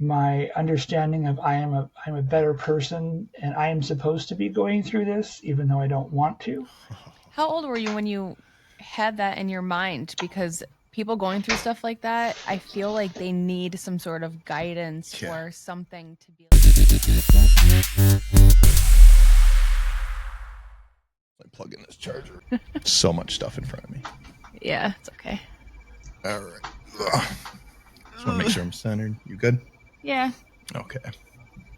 my understanding of I'm a better person and I am supposed to be going through this even though I don't want to. How old were you when you had that in your mind? Because people going through stuff like that, I feel like they need some sort of guidance or something to be like plug in this charger. So much stuff in front of me. Yeah, it's okay. All right. Just want to make sure I'm centered. You good? Yeah. Okay.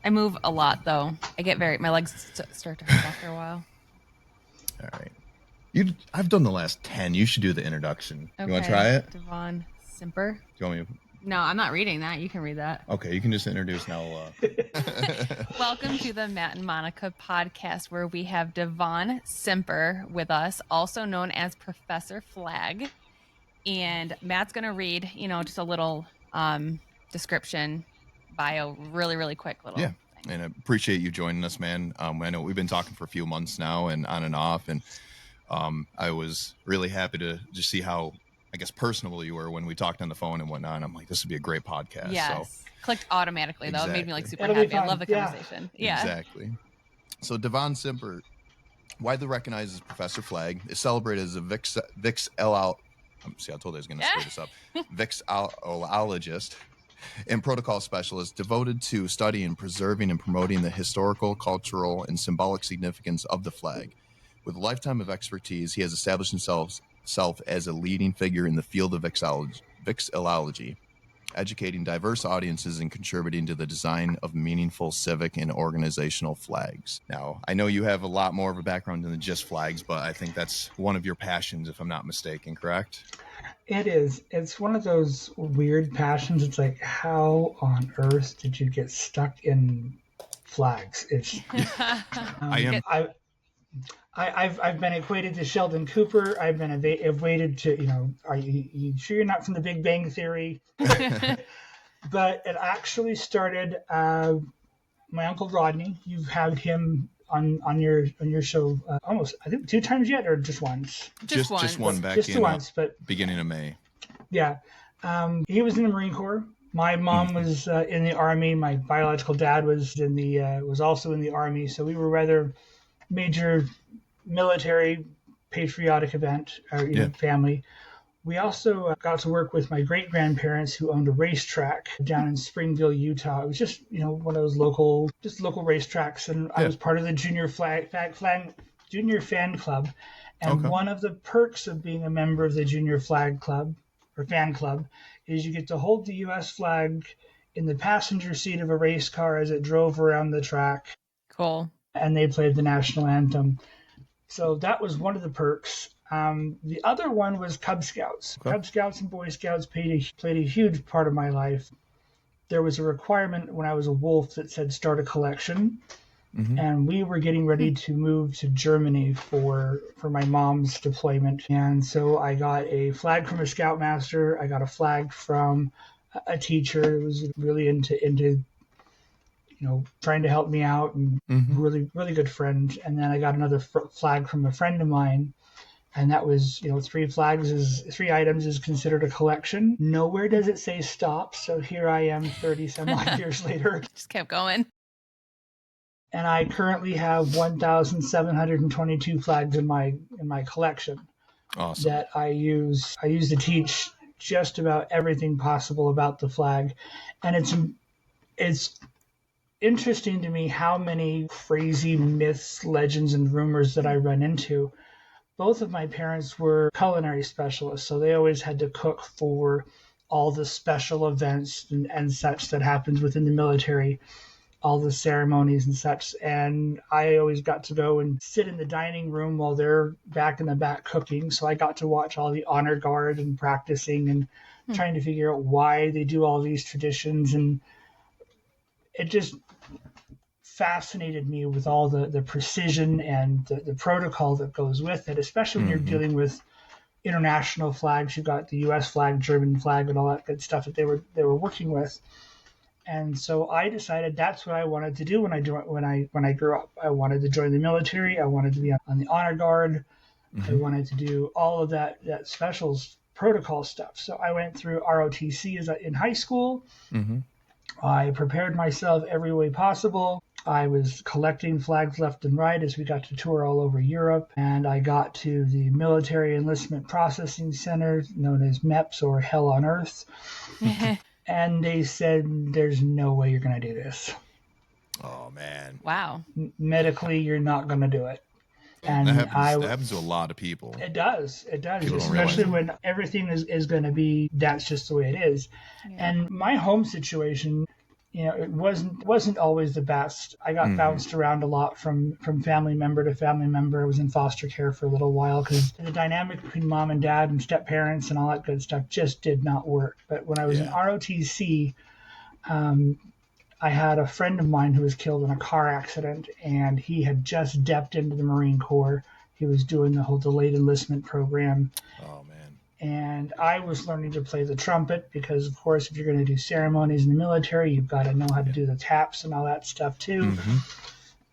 I move a lot though. My legs start to hurt after a while. All right. I've done the last 10. You should do the introduction. Okay. You want to try it? Devaughn Simper. Do you want me to... No, I'm not reading that. You can read that. Okay, you can just introduce now. Welcome to the Matt and Monica podcast, where we have Devaughn Simper with us, also known as Professor Flag. And Matt's going to read, just a little description, bio, really, really quick little thing. And I appreciate you joining us, man. I know we've been talking for a few months now and on and off, and I was really happy to just see how, I guess, personable you were when we talked on the phone and whatnot. I'm like, this would be a great podcast. Yes. So, clicked automatically, though. Exactly. It made me super happy. I love the conversation. Yeah. Exactly. So Devaughn Simper, widely recognized as Professor Flag, is celebrated as a I told you I was going to screw this up. Vixologist and protocol specialist devoted to studying, preserving, and promoting the historical, cultural, and symbolic significance of the flag. With a lifetime of expertise, he has established himself as a leading figure in the field of vixolology, educating diverse audiences and contributing to the design of meaningful civic and organizational flags. Now, I know you have a lot more of a background than just flags, but I think that's one of your passions, if I'm not mistaken, correct? It is. It's one of those weird passions. It's like, how on earth did you get stuck in flags? It's I've been equated to Sheldon Cooper. I've been equated to, are you sure you're not from the Big Bang Theory? But it actually started, my Uncle Rodney. You've had him on your show almost, I think, 2 times yet, or just once? Just one back just in once, but beginning of May. Yeah. He was in the Marine Corps. My mom was in the Army. My biological dad was also in the Army. So we were rather major military patriotic family. We also got to work with my great-grandparents who owned a racetrack down in Springville, Utah. It was just, one of those local racetracks, and I was part of the junior fan club. And one of the perks of being a member of the junior flag club or fan club is you get to hold the U.S. flag in the passenger seat of a race car as it drove around the track. Cool. And they played the national anthem. So that was one of the perks. The other one was Cub Scouts. Okay. Cub Scouts and Boy Scouts played a huge part of my life. There was a requirement when I was a wolf that said start a collection. Mm-hmm. And we were getting ready to move to Germany for my mom's deployment. And so I got a flag from a scoutmaster. I got a flag from a teacher who was really into trying to help me out, and really, really good friend. And then I got another flag from a friend of mine. And that was, 3 items is considered a collection. Nowhere does it say stop. So here I am 30 some odd years later. Just kept going. And I currently have 1,722 flags in my collection. Awesome. That I use to teach just about everything possible about the flag. And it's interesting to me how many crazy myths, legends, and rumors that I run into. Both of my parents were culinary specialists, so they always had to cook for all the special events and such that happens within the military, all the ceremonies and such. And I always got to go and sit in the dining room while they're back in the back cooking. So I got to watch all the honor guard and practicing and trying to figure out why they do all these traditions. And it just fascinated me with all the precision and the protocol that goes with it, especially when you're dealing with international flags. You've got the U.S. flag, German flag, and all that good stuff that they were working with. And so I decided that's what I wanted to do when I grew up. I wanted to join the military. I wanted to be on the honor guard. I wanted to do all of that specials protocol stuff. So I went through ROTC in high school. I prepared myself every way possible. I was collecting flags left and right as we got to tour all over Europe, and I got to the Military Enlistment Processing Center, known as MEPS, or Hell on Earth, and they said, there's no way you're going to do this. Oh, man. Wow. Medically, you're not going to do it. And that happens to a lot of people. It does. People Especially when everything is going to be, that's just the way it is. Yeah. And my home situation, it wasn't always the best. I got bounced around a lot from family member to family member. I was in foster care for a little while because the dynamic between mom and dad and step parents and all that good stuff just did not work. But when I was in ROTC, I had a friend of mine who was killed in a car accident, and he had just stepped into the Marine Corps. He was doing the whole delayed enlistment program. Oh, man. And I was learning to play the trumpet because, of course, if you're going to do ceremonies in the military, you've got to know how to do the taps and all that stuff, too. Mm-hmm.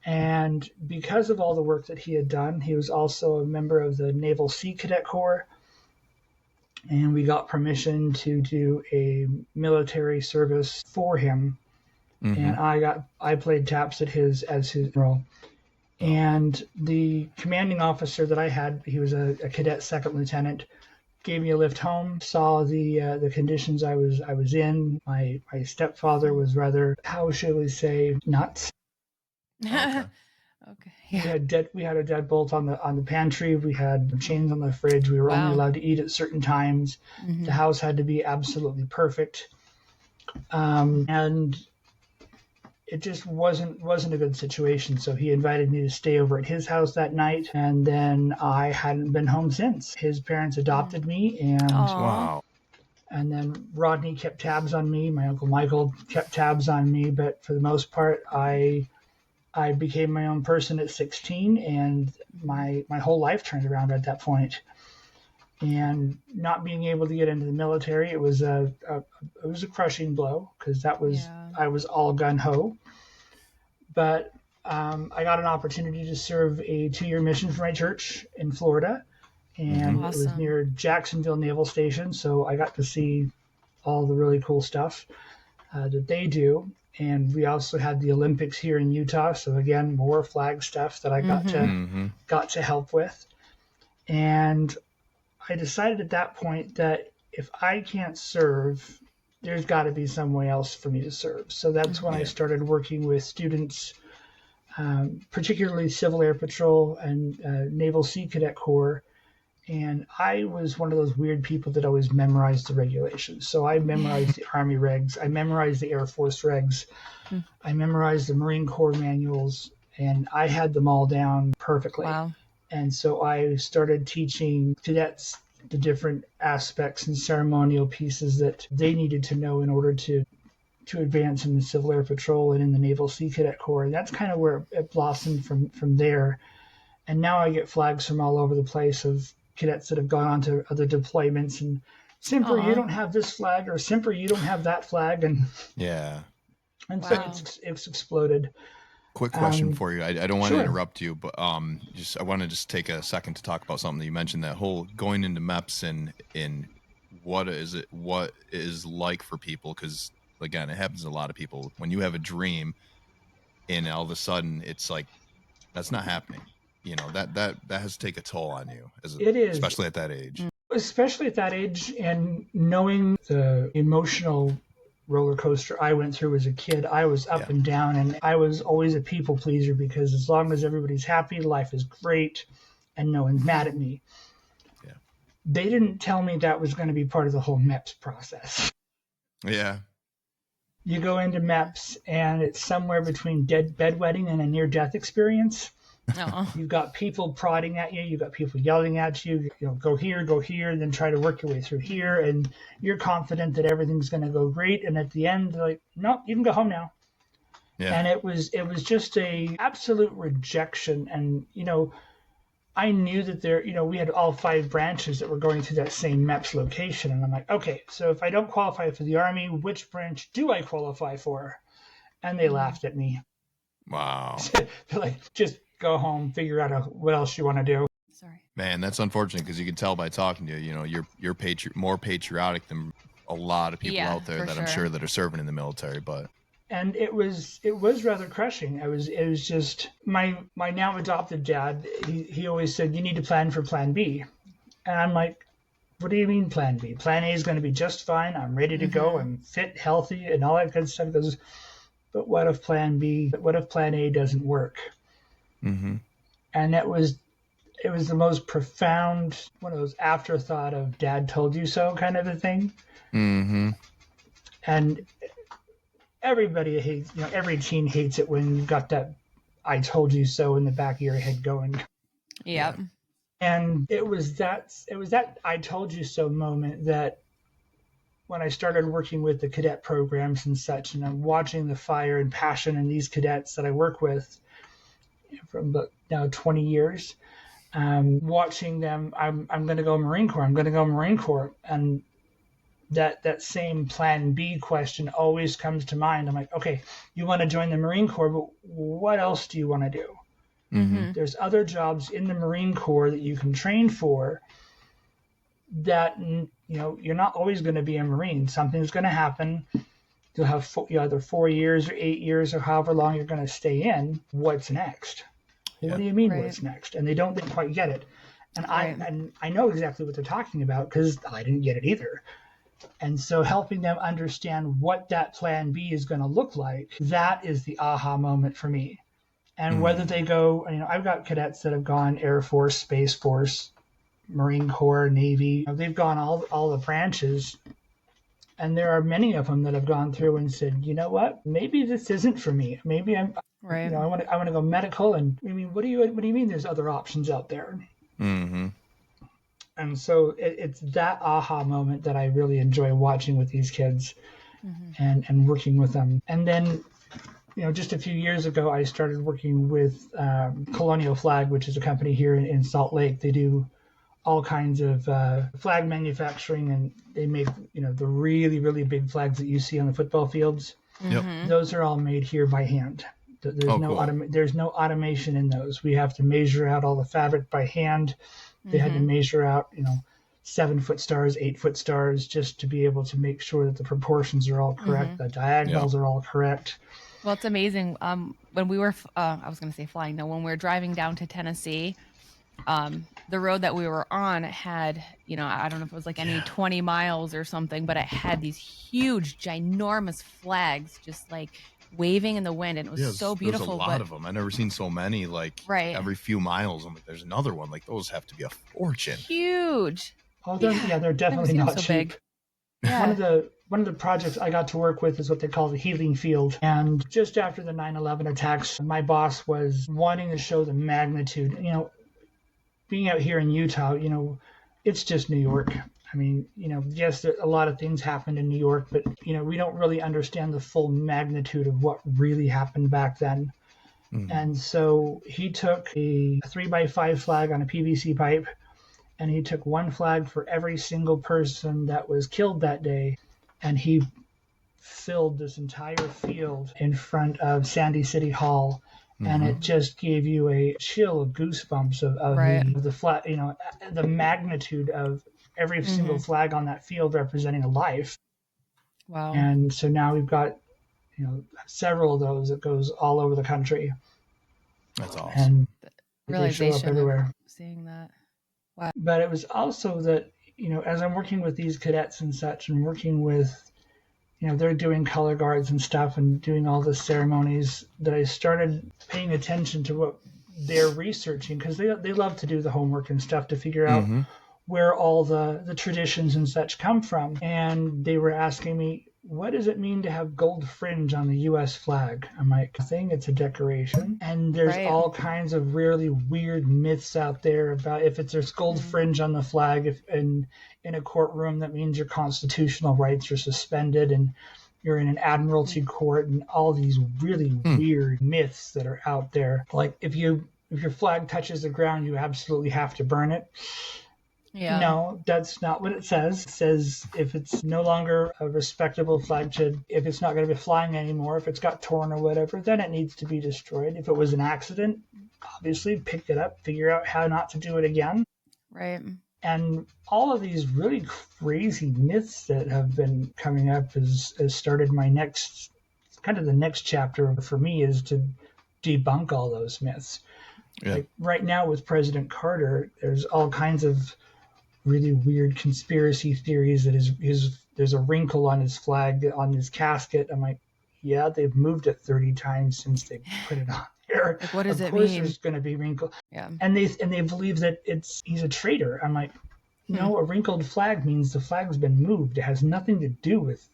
And because of all the work that he had done, he was also a member of the Naval Sea Cadet Corps. And we got permission to do a military service for him. And I played taps at his role. And the commanding officer that I had, he was a cadet second lieutenant, gave me a lift home, saw the conditions I was in. My stepfather was rather, how shall we say, nuts. Okay. Yeah. We had a deadbolt on the pantry. We had chains on the fridge. We were only allowed to eat at certain times. The house had to be absolutely perfect. And it just wasn't a good situation. So he invited me to stay over at his house that night, and then I hadn't been home since. His parents adopted me, and then Rodney kept tabs on me. My Uncle Michael kept tabs on me, but for the most part, I became my own person at 16, and my whole life turned around at that point. And not being able to get into the military, it was a crushing blow because I was all gun ho. But I got an opportunity to serve a 2-year mission for my church in Florida, and it was near Jacksonville Naval Station. So I got to see all the really cool stuff that they do. And we also had the Olympics here in Utah. So again, more flag stuff that I got to help with. And I decided at that point that if I can't serve, there's got to be some way else for me to serve. So that's when I started working with students, particularly Civil Air Patrol and Naval Sea Cadet Corps. And I was one of those weird people that always memorized the regulations. So I memorized the Army regs. I memorized the Air Force regs. I memorized the Marine Corps manuals. And I had them all down perfectly. Wow. And so I started teaching cadets the different aspects and ceremonial pieces that they needed to know in order to advance in the Civil Air Patrol and in the Naval Sea Cadet Corps. And that's kind of where it blossomed from there. And now I get flags from all over the place of cadets that have gone on to other deployments. And Simper, you don't have this flag, or Simper, you don't have that flag. And so it's exploded. Quick question for you. I don't want to interrupt you, but I want to just take a second to talk about something that you mentioned, that whole going into MEPS and what is like for people. Because again, it happens to a lot of people when you have a dream and all of a sudden it's like, that's not happening. That has to take a toll on you especially at that age. Especially at that age, and knowing the emotional roller coaster I went through as a kid. I was up and down, and I was always a people pleaser because as long as everybody's happy, life is great, and no one's mad at me. Yeah. They didn't tell me that was going to be part of the whole MEPS process. Yeah. You go into MEPS, and it's somewhere between bedwetting and a near-death experience. You've got people prodding at you. You've got people yelling at you. Go here, and then try to work your way through here. And you're confident that everything's going to go great. And at the end, they're like, "No, you can go home now." Yeah. And it was just a absolute rejection. And I knew that we had all 5 branches that were going to that same MEPS location. And I'm like, okay, so if I don't qualify for the Army, which branch do I qualify for? And they laughed at me. Wow. They're like, just go home, figure out what else you want to do. Sorry. Man, that's unfortunate because you can tell by talking to you, you're more patriotic than a lot of people out there for that I'm sure that are serving in the military, but and it was rather crushing. It was just my now adopted dad. He always said, you need to plan for plan B, and I'm like, what do you mean plan B? Plan A is going to be just fine. I'm ready to go. I'm fit, healthy, and all that good stuff. He goes, but what if plan B? What if plan A doesn't work? mm-hmm. And it was the most profound, one of those afterthought of dad told you so kind of a thing. Mm-hmm. And everybody hates, every teen hates it when you've got that I told you so in the back of your head going. Yep. And it was that I told you so moment that when I started working with the cadet programs and such, and I'm watching the fire and passion in these cadets that I work with from about now 20 years, watching them, I'm going to go Marine Corps. I'm going to go Marine Corps. And that same plan B question always comes to mind. I'm like, okay, you want to join the Marine Corps, but what else do you want to do? Mm-hmm. There's other jobs in the Marine Corps that you can train for that, you're not always going to be a Marine. Something's going to happen. You'll have either 4 years or 8 years or however long you're going to stay in. What's next? What do you mean what's next? And they don't quite get it. And I know exactly what they're talking about because I didn't get it either. And so helping them understand what that plan B is going to look like, that is the aha moment for me. And whether they go, I've got cadets that have gone Air Force, Space Force, Marine Corps, Navy. They've gone all the branches. And there are many of them that have gone through and said, you know what, maybe this isn't for me. Maybe I want to go medical. And I mean, what do you mean there's other options out there? Mm-hmm. And so it's that aha moment that I really enjoy watching with these kids and working with them. And then, just a few years ago, I started working with Colonial Flag, which is a company here in Salt Lake. They do all kinds of flag manufacturing, and they make, the really, really big flags that you see on the football fields. Yep. Those are all made here by hand. There's no automation in those. We have to measure out all the fabric by hand. They had to measure out, 7-foot stars, 8-foot stars, just to be able to make sure that the proportions are all correct. The diagonals are all correct. Well, it's amazing. When we were, I was going to say flying. No, when we were driving down to Tennessee, the road that we were on had, I don't know if it was like any 20 miles or something, but it had these huge, ginormous flags just like waving in the wind, and it was so beautiful. There's a lot of them. I've never seen so many, like every few miles. I'm like, there's another one. Like, those have to be a fortune. Huge. Oh, they're definitely not so cheap. Yeah. One of the projects I got to work with is what they call the healing field. And just after the 9/11 attacks, my boss was wanting to show the magnitude. Being out here in Utah, it's just New York. I mean, yes, a lot of things happened in New York, but, we don't really understand the full magnitude of what really happened back then. And so he took a 3x5 flag on a PVC pipe, and he took one flag for every single person that was killed that day. And he filled this entire field in front of Sandy City Hall. And it just gave you a chill of goosebumps of the flag, the magnitude of every single flag on that field representing a life. Wow. And so now we've got, several of those that goes all over the country. That's awesome. And they show up everywhere. Seeing that. Wow. But it was also that, as I'm working with these cadets and such, and working with, they're doing color guards and stuff and doing all the ceremonies, that I started paying attention to what they're researching, because they love to do the homework and stuff to figure out where all the traditions and such come from. And they were asking me, what does it mean to have gold fringe on the U.S. flag? I'm like, I think it's a decoration. And there's all kinds of really weird myths out there about if there's gold fringe on the flag, if in a courtroom, that means your constitutional rights are suspended and you're in an admiralty court, and all these really weird myths that are out there. Like if your flag touches the ground, you absolutely have to burn it. Yeah. No, that's not what it says. It says if it's no longer a respectable flag, if it's not going to be flying anymore, if it's got torn or whatever, then it needs to be destroyed. If it was an accident, obviously pick it up, figure out how not to do it again. Right. And all of these really crazy myths that have been coming up has started my next, kind of the next chapter for me, is to debunk all those myths. Yeah. Like right now with President Carter, there's all kinds of really weird conspiracy theories that there's a wrinkle on his flag, on his casket. I'm like, yeah, they've moved it 30 times since they put it on there. Like, what does of it course mean? there's going to be wrinkle. Yeah. And they believe that he's a traitor. I'm like, no, a wrinkled flag means the flag's been moved. It has nothing to do with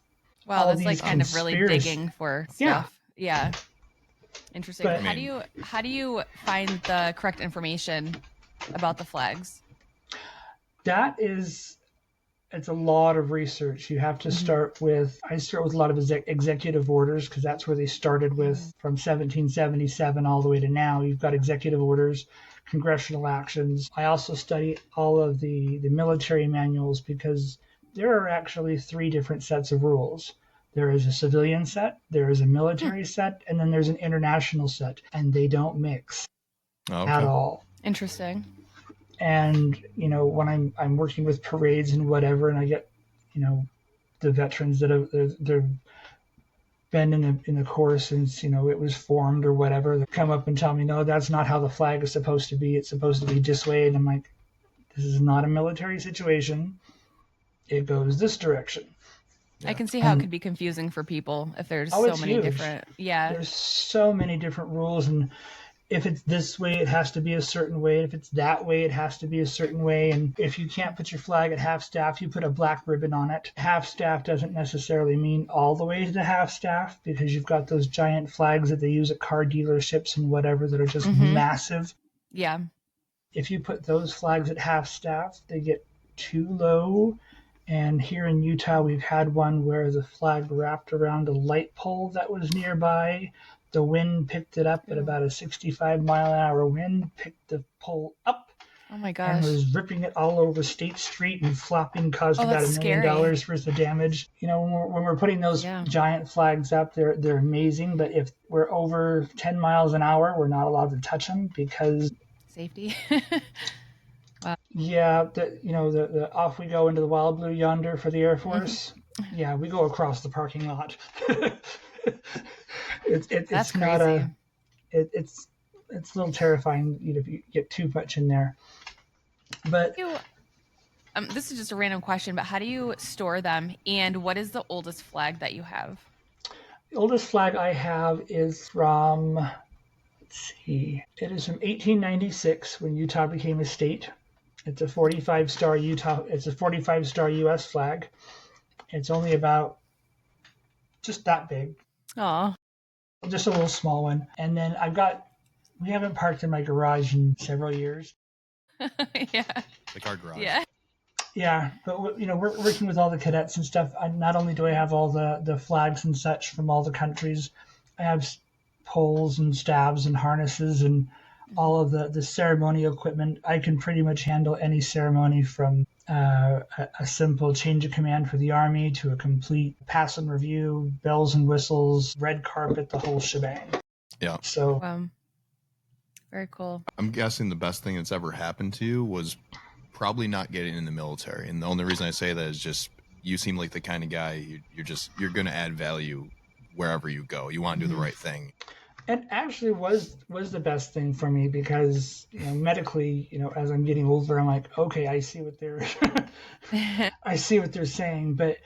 Wow, all that's these like kind of really digging for stuff. Yeah. Interesting. But- How do you find the correct information about the flags? It's a lot of research. You have to start with, I start with a lot of executive orders, because that's where they started with from 1777 all the way to now. You've got executive orders, congressional actions. I also study all of the military manuals, because there are actually 3 different sets of rules. There is a civilian set, there is a military set, and then there's an international set, and they don't mix at all. Interesting. And when I'm working with parades and whatever, and I get the veterans that they've been in the Corps since it was formed or whatever, they come up and tell me, no, that's not how the flag is supposed to be. It's supposed to be this way. And I'm like, this is not a military situation. It goes this direction. I can see how it could be confusing for people if there's so many huge. different. Yeah. There's so many different rules, and if it's this way, it has to be a certain way. If it's that way, it has to be a certain way. And if you can't put your flag at half staff, you put a black ribbon on it. Half staff doesn't necessarily mean all the way to half staff, because you've got those giant flags that they use at car dealerships and whatever that are just massive. Yeah. If you put those flags at half staff, they get too low. And here in Utah, we've had one where the flag wrapped around a light pole that was nearby. The wind picked it up at about a 65-mile-an-hour wind, picked the pole up, Oh my gosh. and was ripping it all over State Street and flopping, caused about $1 million worth of damage. When we're putting those giant flags up, they're amazing. But if we're over 10 miles an hour, we're not allowed to touch them, because safety. Yeah, the off we go into the wild blue yonder for the Air Force. Yeah, we go across the parking lot. That's it's not crazy. it's a little terrifying if you get too much in there. But this is just a random question, but how do you store them, and what is the oldest flag that you have? The oldest flag I have is from, let's see, it is from 1896 when Utah became a state. It's a 45-star Utah. It's a 45-star U.S. flag. It's only about just that big. Oh, Just a little small one. And then we haven't parked in my garage in several years. yeah. Like our garage. Yeah. Yeah, but we're working with all the cadets and stuff. Not only do I have all the flags and such from all the countries, I have poles and staves and harnesses and all of the ceremonial equipment. I can pretty much handle any ceremony, from a simple change of command for the Army to a complete pass and review, bells and whistles, red carpet, the whole shebang. Yeah. So very cool. I'm guessing the best thing that's ever happened to you was probably not getting in the military. And the only reason I say that is just you seem like the kind of guy you're going to add value wherever you go. You want to do the right thing. It actually was the best thing for me, because medically, as I'm getting older, I'm like, okay, I see what they're saying. But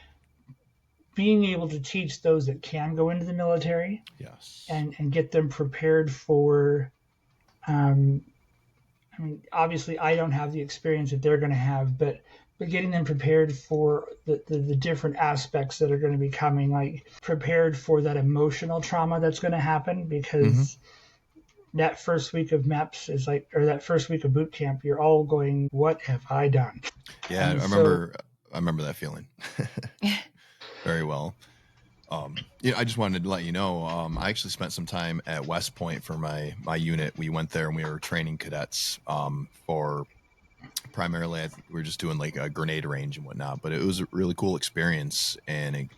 being able to teach those that can go into the military, yes, and get them prepared for, obviously I don't have the experience that they're going to have, but getting them prepared for the different aspects that are going to be coming, like prepared for that emotional trauma that's going to happen, because that first week of MEPS is or that first week of boot camp, you're all going, what have I done? Yeah, I remember that feeling very well. I just wanted to let you know, I actually spent some time at West Point for my unit. We went there and we were training cadets for primarily, we were just doing like a grenade range and whatnot, but it was a really cool experience. And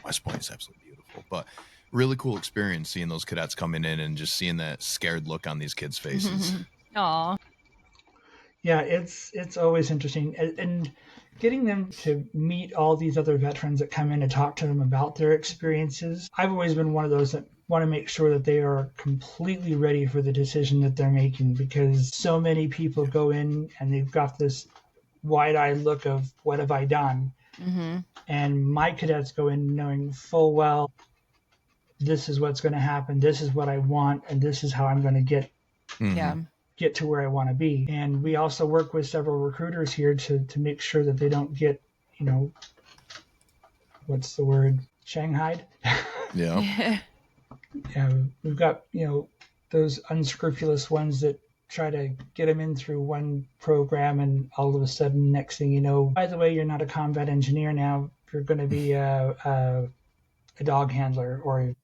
West Point is absolutely beautiful, but really cool experience seeing those cadets coming in and just seeing that scared look on these kids' faces. Aw. Yeah, it's always interesting, and getting them to meet all these other veterans that come in and talk to them about their experiences. I've always been one of those that want to make sure that they are completely ready for the decision that they're making, because so many people go in and they've got this wide-eyed look of what have I done, and my cadets go in knowing full well this is what's going to happen, this is what I want, and this is how I'm going to get to where I want to be. And we also work with several recruiters here to make sure that they don't get, what's the word? Shanghaied. Yeah. Yeah, we've got, those unscrupulous ones that try to get them in through one program, and all of a sudden, next thing you know, by the way, you're not a combat engineer now. You're going to be a dog handler, or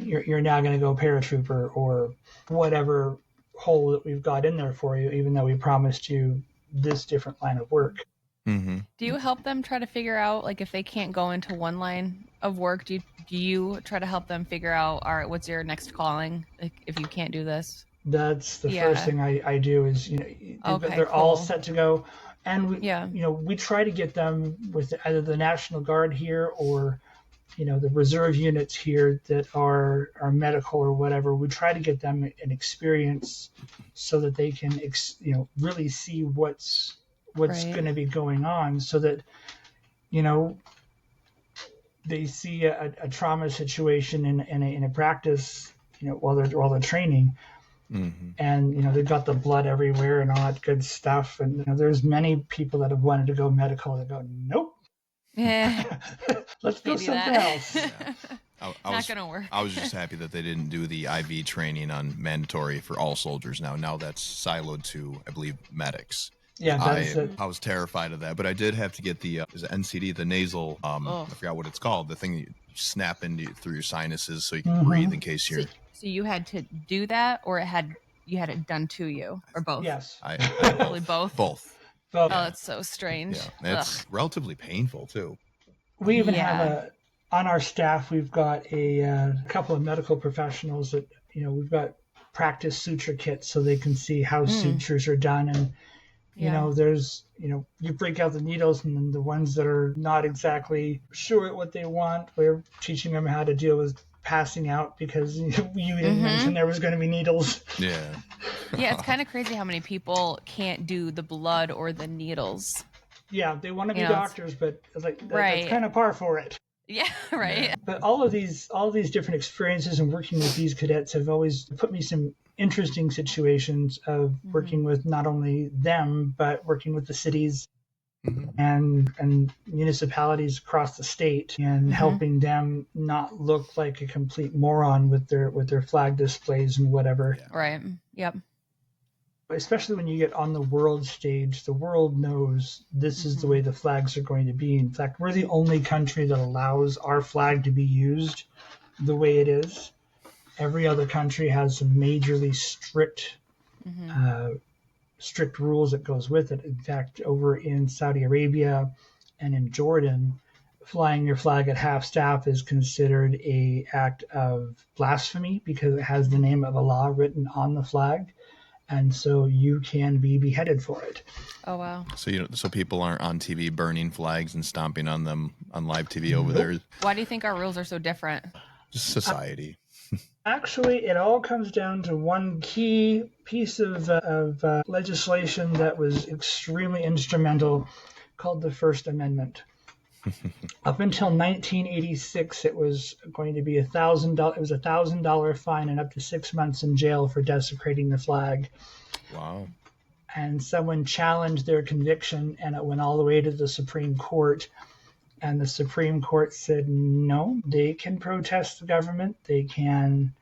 you're now going to go paratrooper, or whatever hole that we've got in there for you, even though we promised you this different line of work. Do you help them try to figure out, like, if they can't go into one line of work, do you try to help them figure out, all right, what's your next calling, like, if you can't do this? That's the first thing I do is, they're all set to go. And we try to get them with either the National Guard here or the reserve units here that are medical or whatever. We try to get them an experience so that they can really see what's going to be going on, so that they see a trauma situation in a practice while they're training. And they've got the blood everywhere and all that good stuff, and there's many people that have wanted to go medical that go, nope. Let's go something else. Not gonna work. I was just happy that they didn't do the IV training on mandatory for all soldiers. Now that's siloed to, I believe, medics. Yeah, I was terrified of that, but I did have to get the NCD, the nasal. I forgot what it's called. The thing that you snap through your sinuses so you can breathe in case you're. So you had to do that, or you had it done to you, or both? Yes, probably both. Both. Oh, that's so strange. Yeah, it's relatively painful too. We even have on our staff, we've got a couple of medical professionals that we've got practice suture kits so they can see how sutures are done, and there's you break out the needles, and then the ones that are not exactly sure what they want, we're teaching them how to deal with passing out because you didn't mention there was going to be needles. Yeah, it's kind of crazy how many people can't do the blood or the needles. Yeah, they want to be doctors, but it's like that's kind of par for it. Yeah, right. Yeah. But all of these different experiences and working with these cadets have always put me some interesting situations of working with not only them, but working with the cities and municipalities across the state, and helping them not look like a complete moron with their flag displays and whatever. Yeah. Right. Yep. Especially when you get on the world stage, the world knows this is the way the flags are going to be. In fact, we're the only country that allows our flag to be used the way it is. Every other country has some majorly strict rules that goes with it. In fact, over in Saudi Arabia and in Jordan, flying your flag at half staff is considered an act of blasphemy because it has the name of Allah written on the flag. And so you can be beheaded for it. Oh, wow. So people aren't on TV burning flags and stomping on them on live TV over there. Why do you think our rules are so different? Just society. Actually, it all comes down to one key piece of legislation that was extremely instrumental, called the First Amendment. Up until 1986, it was going to be $1,000. It was $1,000 fine and up to 6 months in jail for desecrating the flag. Wow. And someone challenged their conviction, and it went all the way to the Supreme Court. And the Supreme Court said, no, they can protest the government. They can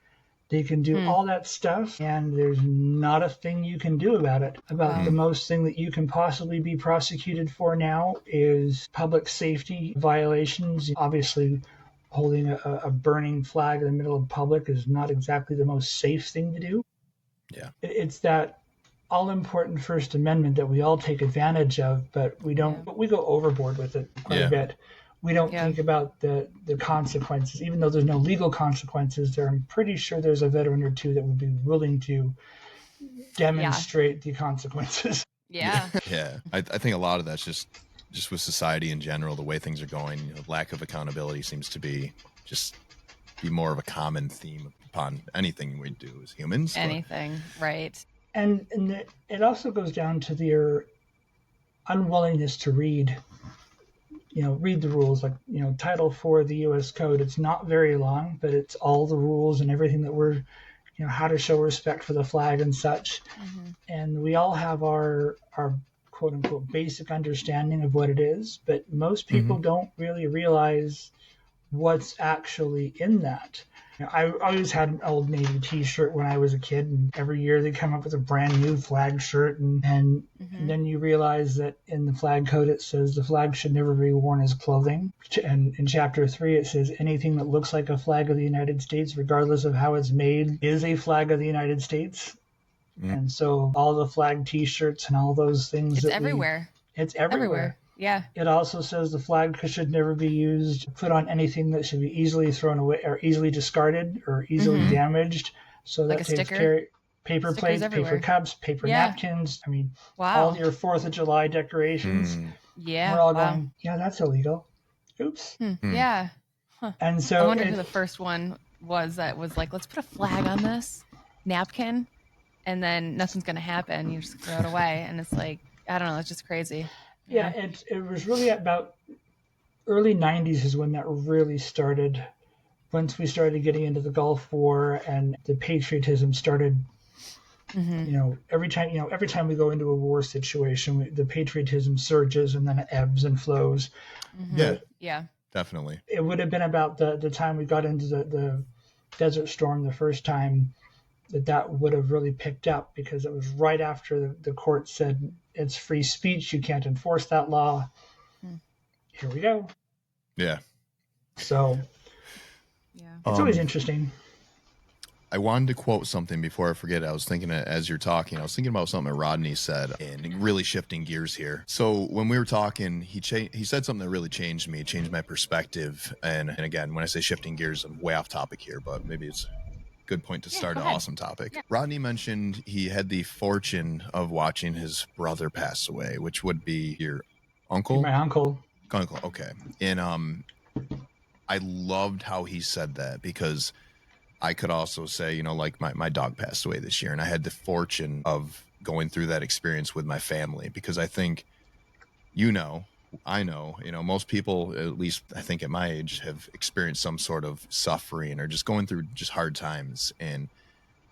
do all that stuff, and there's not a thing you can do about it. The most thing that you can possibly be prosecuted for now is public safety violations. Obviously, holding a burning flag in the middle of public is not exactly the most safe thing to do. Yeah. It's that all-important First Amendment that we all take advantage of, but we don't. But we go overboard with it quite a bit. We don't think about the consequences. Even though there's no legal consequences, I'm pretty sure there's a veteran or two that would be willing to demonstrate the consequences. Yeah. Yeah. I think a lot of that's just with society in general, the way things are going, lack of accountability seems to be more of a common theme upon anything we do as humans. Anything, right. And it also goes down to their unwillingness to read the rules. Like, Title 4 of the U.S. Code, it's not very long, but it's all the rules and everything that we're, how to show respect for the flag and such. Mm-hmm. And we all have our quote unquote basic understanding of what it is, but most people don't really realize what's actually in that. I always had an Old Navy t-shirt when I was a kid, and every year they come up with a brand new flag shirt, and then you realize that in the flag code it says the flag should never be worn as clothing. And in chapter 3 it says anything that looks like a flag of the United States, regardless of how it's made, is a flag of the United States. And so all the flag t-shirts and all those things, it's everywhere. It's everywhere. Yeah. It also says the flag should never be used, put on anything that should be easily thrown away or easily discarded or easily damaged. So Like that a takes sticker? care paper Stickers plates, everywhere. paper cups, paper Yeah. napkins. I mean, Wow. all your 4th of July decorations. Yeah. We're all wow. going, yeah, that's illegal. Oops. Yeah. And so I wonder who the first one was that was like, let's put a flag on this napkin, and then nothing's going to happen. You just throw it away. And it's like, I don't know. It's just crazy. Yeah, it was really about early 90s is when that really started. Once we started getting into the Gulf War and the patriotism started, every time we go into a war situation, the patriotism surges and then it ebbs and flows. Yeah. Definitely. It would have been about the time we got into the Desert Storm the first time that would have really picked up, because it was right after the court said it's free speech, you can't enforce that law. Here we go. Yeah. So it's always interesting. I wanted to quote something before I forget. I was thinking as you're talking, I was thinking about something that Rodney said, and really shifting gears here. So when we were talking, he said something that really changed me, changed my perspective. And again, when I say shifting gears, I'm way off topic here, but maybe it's good point to start an awesome topic. Yeah. Rodney mentioned he had the fortune of watching his brother pass away, which would be your uncle. My uncle. Uncle, okay. And I loved how he said that, because I could also say, like my dog passed away this year, and I had the fortune of going through that experience with my family, because I think, I know, most people, at least I think at my age, have experienced some sort of suffering or just going through just hard times. And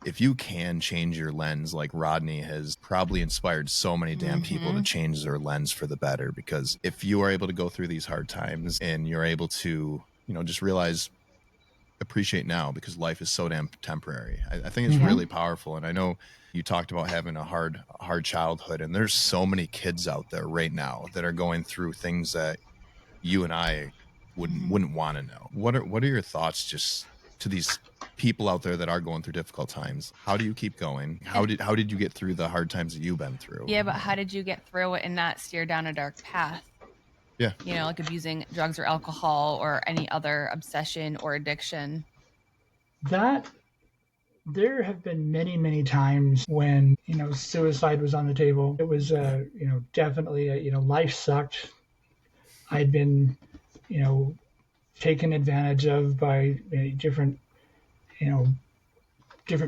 if you can change your lens, like Rodney has probably inspired so many damn people to change their lens for the better, because if you are able to go through these hard times and you're able to, just realize, appreciate now, because life is so damn temporary. I think it's really powerful. And I know you talked about having a hard childhood, and there's so many kids out there right now that are going through things that you and I wouldn't want to know. What are your thoughts just to these people out there that are going through difficult times? How do you keep going? How did you get through the hard times that you've been through? Yeah, but how did you get through it and not steer down a dark path? Yeah. Like abusing drugs or alcohol or any other obsession or addiction. That there have been many, many times when, suicide was on the table. It was, definitely, life sucked. I'd been, taken advantage of by different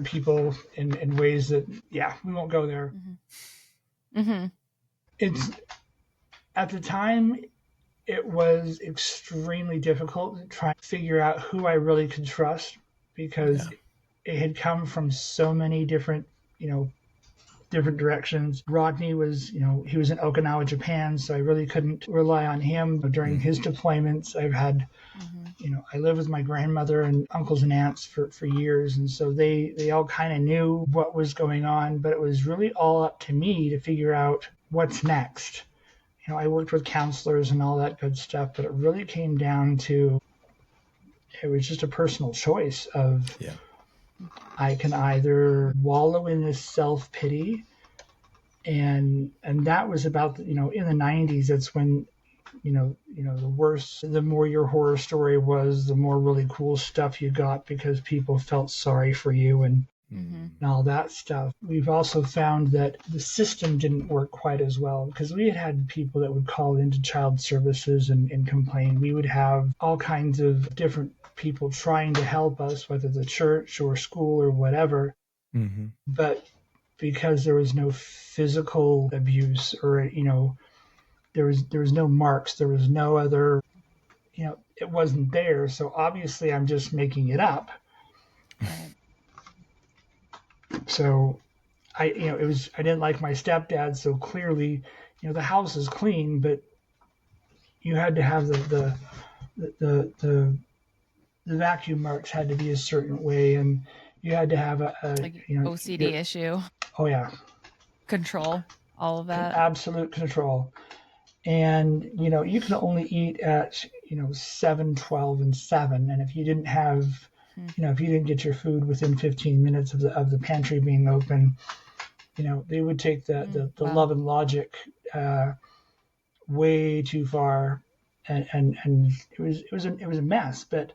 people in ways that, we won't go there. It's, at the time, it was extremely difficult to try and figure out who I really could trust, because it had come from so many different directions. Rodney was, he was in Okinawa, Japan, so I really couldn't rely on him during his deployments. I've had, I lived with my grandmother and uncles and aunts for years, and so they all kind of knew what was going on, but it was really all up to me to figure out what's next. I worked with counselors and all that good stuff, but it really came down to, it was just a personal choice of, I can either wallow in this self-pity, and that was about, in the 90s, that's when, the worse, the more your horror story was, the more really cool stuff you got, because people felt sorry for you. And Mm-hmm. and all that stuff. We've also found that the system didn't work quite as well because we had people that would call into child services and complain. We would have all kinds of different people trying to help us, whether the church or school or whatever. Mm-hmm. But because there was no physical abuse or, there was no marks, there was no other, it wasn't there. So obviously I'm just making it up. Right. So I didn't like my stepdad, so clearly, the house is clean, but you had to have the vacuum marks had to be a certain way, and you had to have a OCD issue. Oh yeah, control, all of that. Absolute control. And you can only eat at 7, 12, and 7, and if you didn't have if you didn't get your food within 15 minutes of the pantry being open, they would take the Wow. love and logic way too far, and it was a mess. But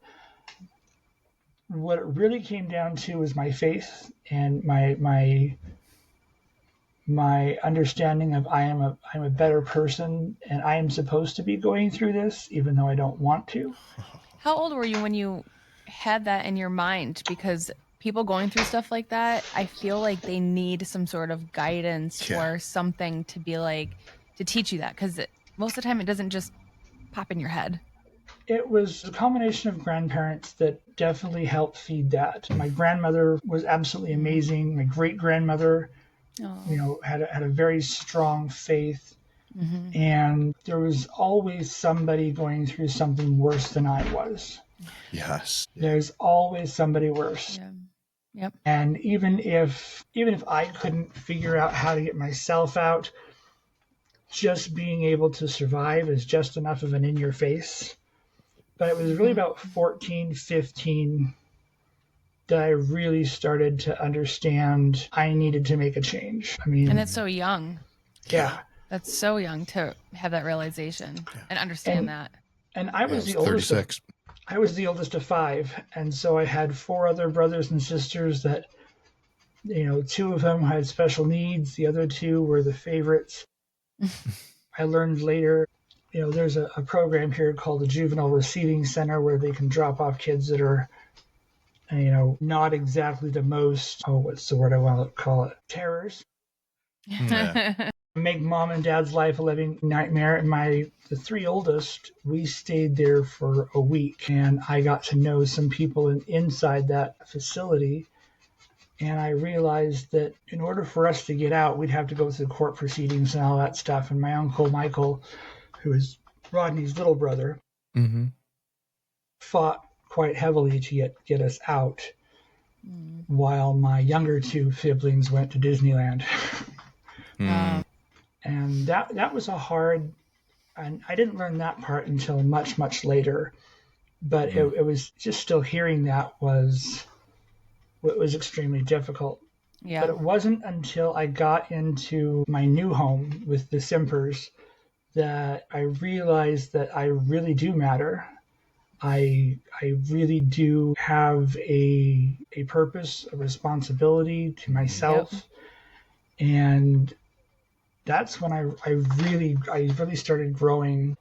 what it really came down to was my faith and my understanding of I'm a better person and I am supposed to be going through this even though I don't want to. How old were you when you had that in your mind? Because people going through stuff like that, I feel like they need some sort of guidance or something to be like, to teach you that. Because most of the time it doesn't just pop in your head. It was a combination of grandparents that definitely helped feed that. My grandmother was absolutely amazing. My great-grandmother, had a very strong faith. Mm-hmm. And there was always somebody going through something worse than I was. Yes. There's always somebody worse. Yeah. Yep. And even if I couldn't figure out how to get myself out, just being able to survive is just enough of an in your face. But it was really about 14, 15 that I really started to understand I needed to make a change. I mean, And it's so young. Yeah. That's so young to have that realization and understand that. And I was the oldest. 36. I was the oldest of 5, and so I had 4 other brothers and sisters that, 2 of them had special needs. The other 2 were the favorites. I learned later, there's a program here called the Juvenile Receiving Center where they can drop off kids that are, not exactly the most, what's the word I want to call it? Terrors. Yeah. Make mom and dad's life a living nightmare. And the 3 oldest, we stayed there for a week, and I got to know some people inside that facility. And I realized that in order for us to get out, we'd have to go through court proceedings and all that stuff. And my uncle Michael, who is Rodney's little brother, fought quite heavily to get us out, while my younger 2 siblings went to Disneyland. And that was a hard, and I didn't learn that part until much, much later. But it was just still hearing that was extremely difficult. Yeah. But it wasn't until I got into my new home with the Simpers that I realized that I really do matter. I really do have a purpose, a responsibility to myself. And that's when I really started growing.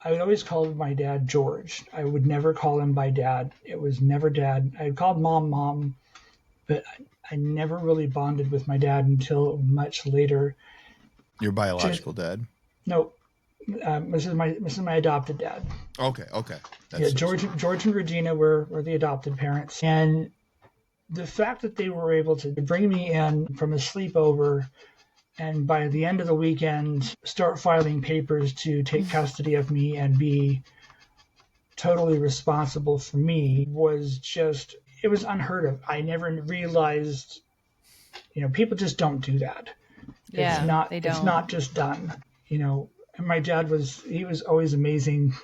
I would always call my dad George. I would never call him by dad. It was never dad. I called mom, but I never really bonded with my dad until much later. Your biological dad? No, this is my adopted dad. Okay. That's George and Regina were the adopted parents, and the fact that they were able to bring me in from a sleepover, and by the end of the weekend start filing papers to take custody of me and be totally responsible for me was just, it was unheard of. I never realized, people just don't do that. Yeah, It's not just done. And my dad was always amazing,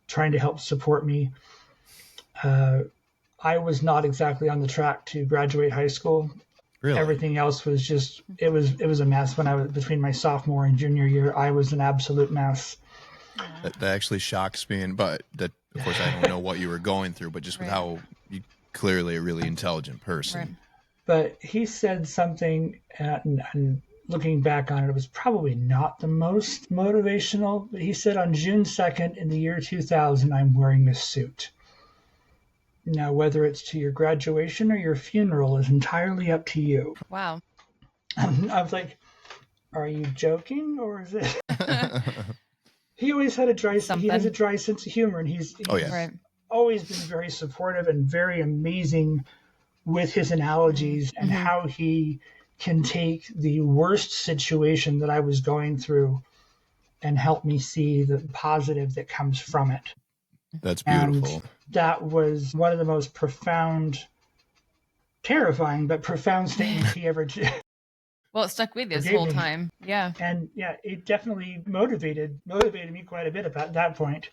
trying to help support me. I was not exactly on the track to graduate high school. Really? Everything else was just, it was a mess. When I was between my sophomore and junior year, I was an absolute mess. That actually shocks me, but that, of course, I don't know what you were going through, but just with how you clearly a really intelligent person. But he said something, and looking back on it, it was probably not the most motivational. But he said, on June 2nd in the year 2000, I'm wearing a suit. Now, whether it's to your graduation or your funeral is entirely up to you. Wow. I was like, are you joking, or is it? He always had he has a dry sense of humor, and he's Right. always been very supportive and very amazing with his analogies and how he can take the worst situation that I was going through and help me see the positive that comes from it. That's beautiful. And that was one of the most profound, terrifying, but profound statements he ever did. Well, it stuck with you this whole time. Yeah. And yeah, it definitely motivated me quite a bit about that point.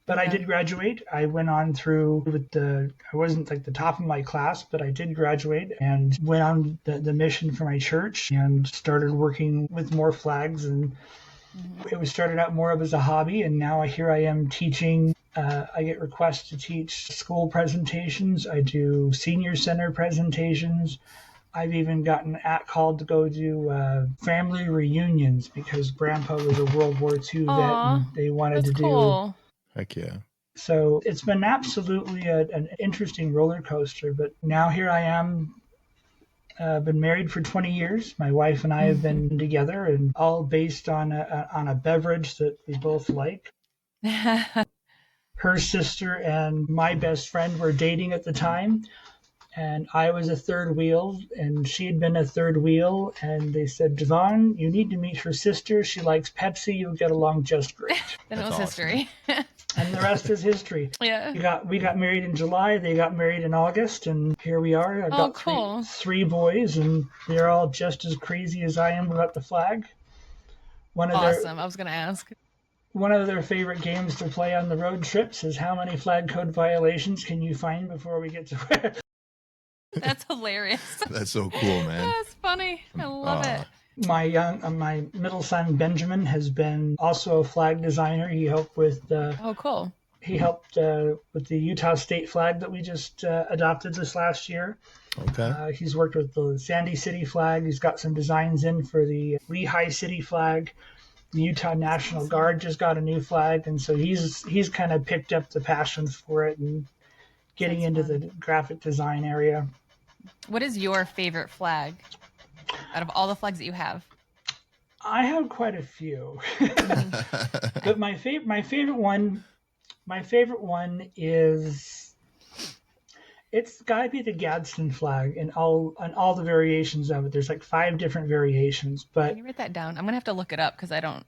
But I did graduate. I went on through I wasn't like the top of my class, but I did graduate and went on the mission for my church and started working with more flags. And it was started out more of as a hobby. And now here I am teaching. I get requests to teach school presentations. I do senior center presentations. I've even gotten called to go do family reunions because Grandpa was a World War II vet and they wanted to do. Heck yeah. So it's been absolutely an interesting roller coaster. But now here I am. Been married for 20 years. My wife and I have been together, and all based on a beverage that we both like. Her sister and my best friend were dating at the time. And I was a third wheel, and she had been a third wheel. And they said, Devaughn, you need to meet her sister. She likes Pepsi. You'll get along just great. Then it was history. And the rest is history. Yeah. We got married in July. They got married in August. And here we are. I've got three boys, and they're all just as crazy as I am about the flag. Awesome. I was going to ask. One of their favorite games to play on the road trips is how many flag code violations can you find before we get to where... That's hilarious. That's so cool, man. That's funny. I love it. My middle son Benjamin has been also a flag designer. He helped with cool. He helped with the Utah State flag that we just adopted this last year. Okay. He's worked with the Sandy City flag. He's got some designs in for the Lehigh City flag. The Utah National Guard just got a new flag, and so he's kind of picked up the passion for it and getting into the graphic design area. What is your favorite flag out of all the flags that you have? I have quite a few, but my favorite one is, it's got to be the Gadsden flag and all the variations of it. There's like 5 different variations, but can you write that down? I'm gonna have to look it up because I don't.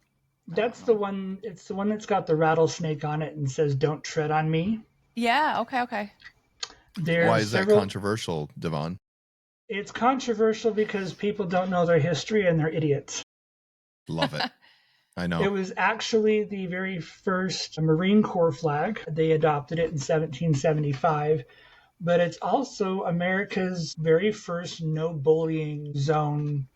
That's the one. It's the one that's got the rattlesnake on it and says "Don't tread on me." Yeah. Okay. Why is that controversial, Devaughn? It's controversial because people don't know their history and they're idiots. Love it. I know. It was actually the very first Marine Corps flag. They adopted it in 1775, but it's also America's very first no bullying zone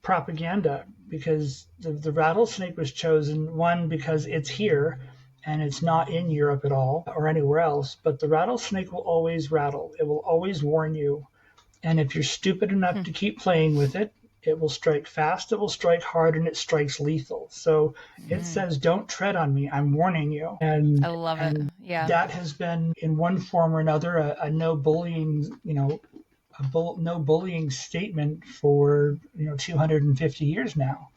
propaganda, because the rattlesnake was chosen, one, because it's here and it's not in Europe at all or anywhere else, but the rattlesnake will always rattle. It will always warn you. And if you're stupid enough to keep playing with it, it will strike fast, it will strike hard, and it strikes lethal. So it says, don't tread on me. I'm warning you. And I love it. Yeah. That has been, in one form or another, a no bullying, no bullying statement for 250 years now.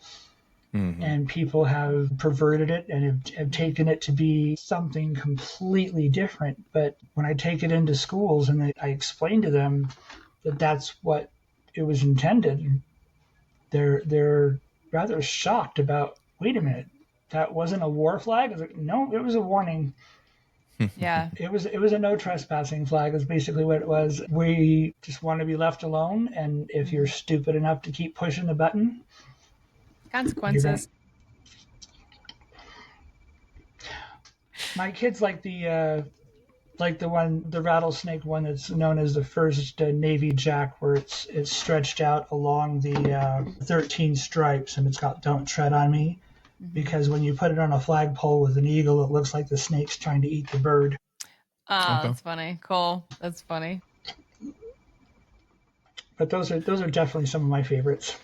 And people have perverted it and have taken it to be something completely different. But when I take it into schools and I explain to them that that's what it was intended, they're rather shocked about, wait a minute, that wasn't a war flag? I was like, no, it was a warning. Yeah. It was a no trespassing flag is basically what it was. We just want to be left alone, and if you're stupid enough to keep pushing the button, consequences. My kids like the rattlesnake one that's known as the first Navy Jack, where it's stretched out along the 13 stripes, and it's got "Don't tread on me," because when you put it on a flagpole with an eagle, it looks like the snake's trying to eat the bird. Oh, okay. That's funny. Cool. That's funny. But those are definitely some of my favorites.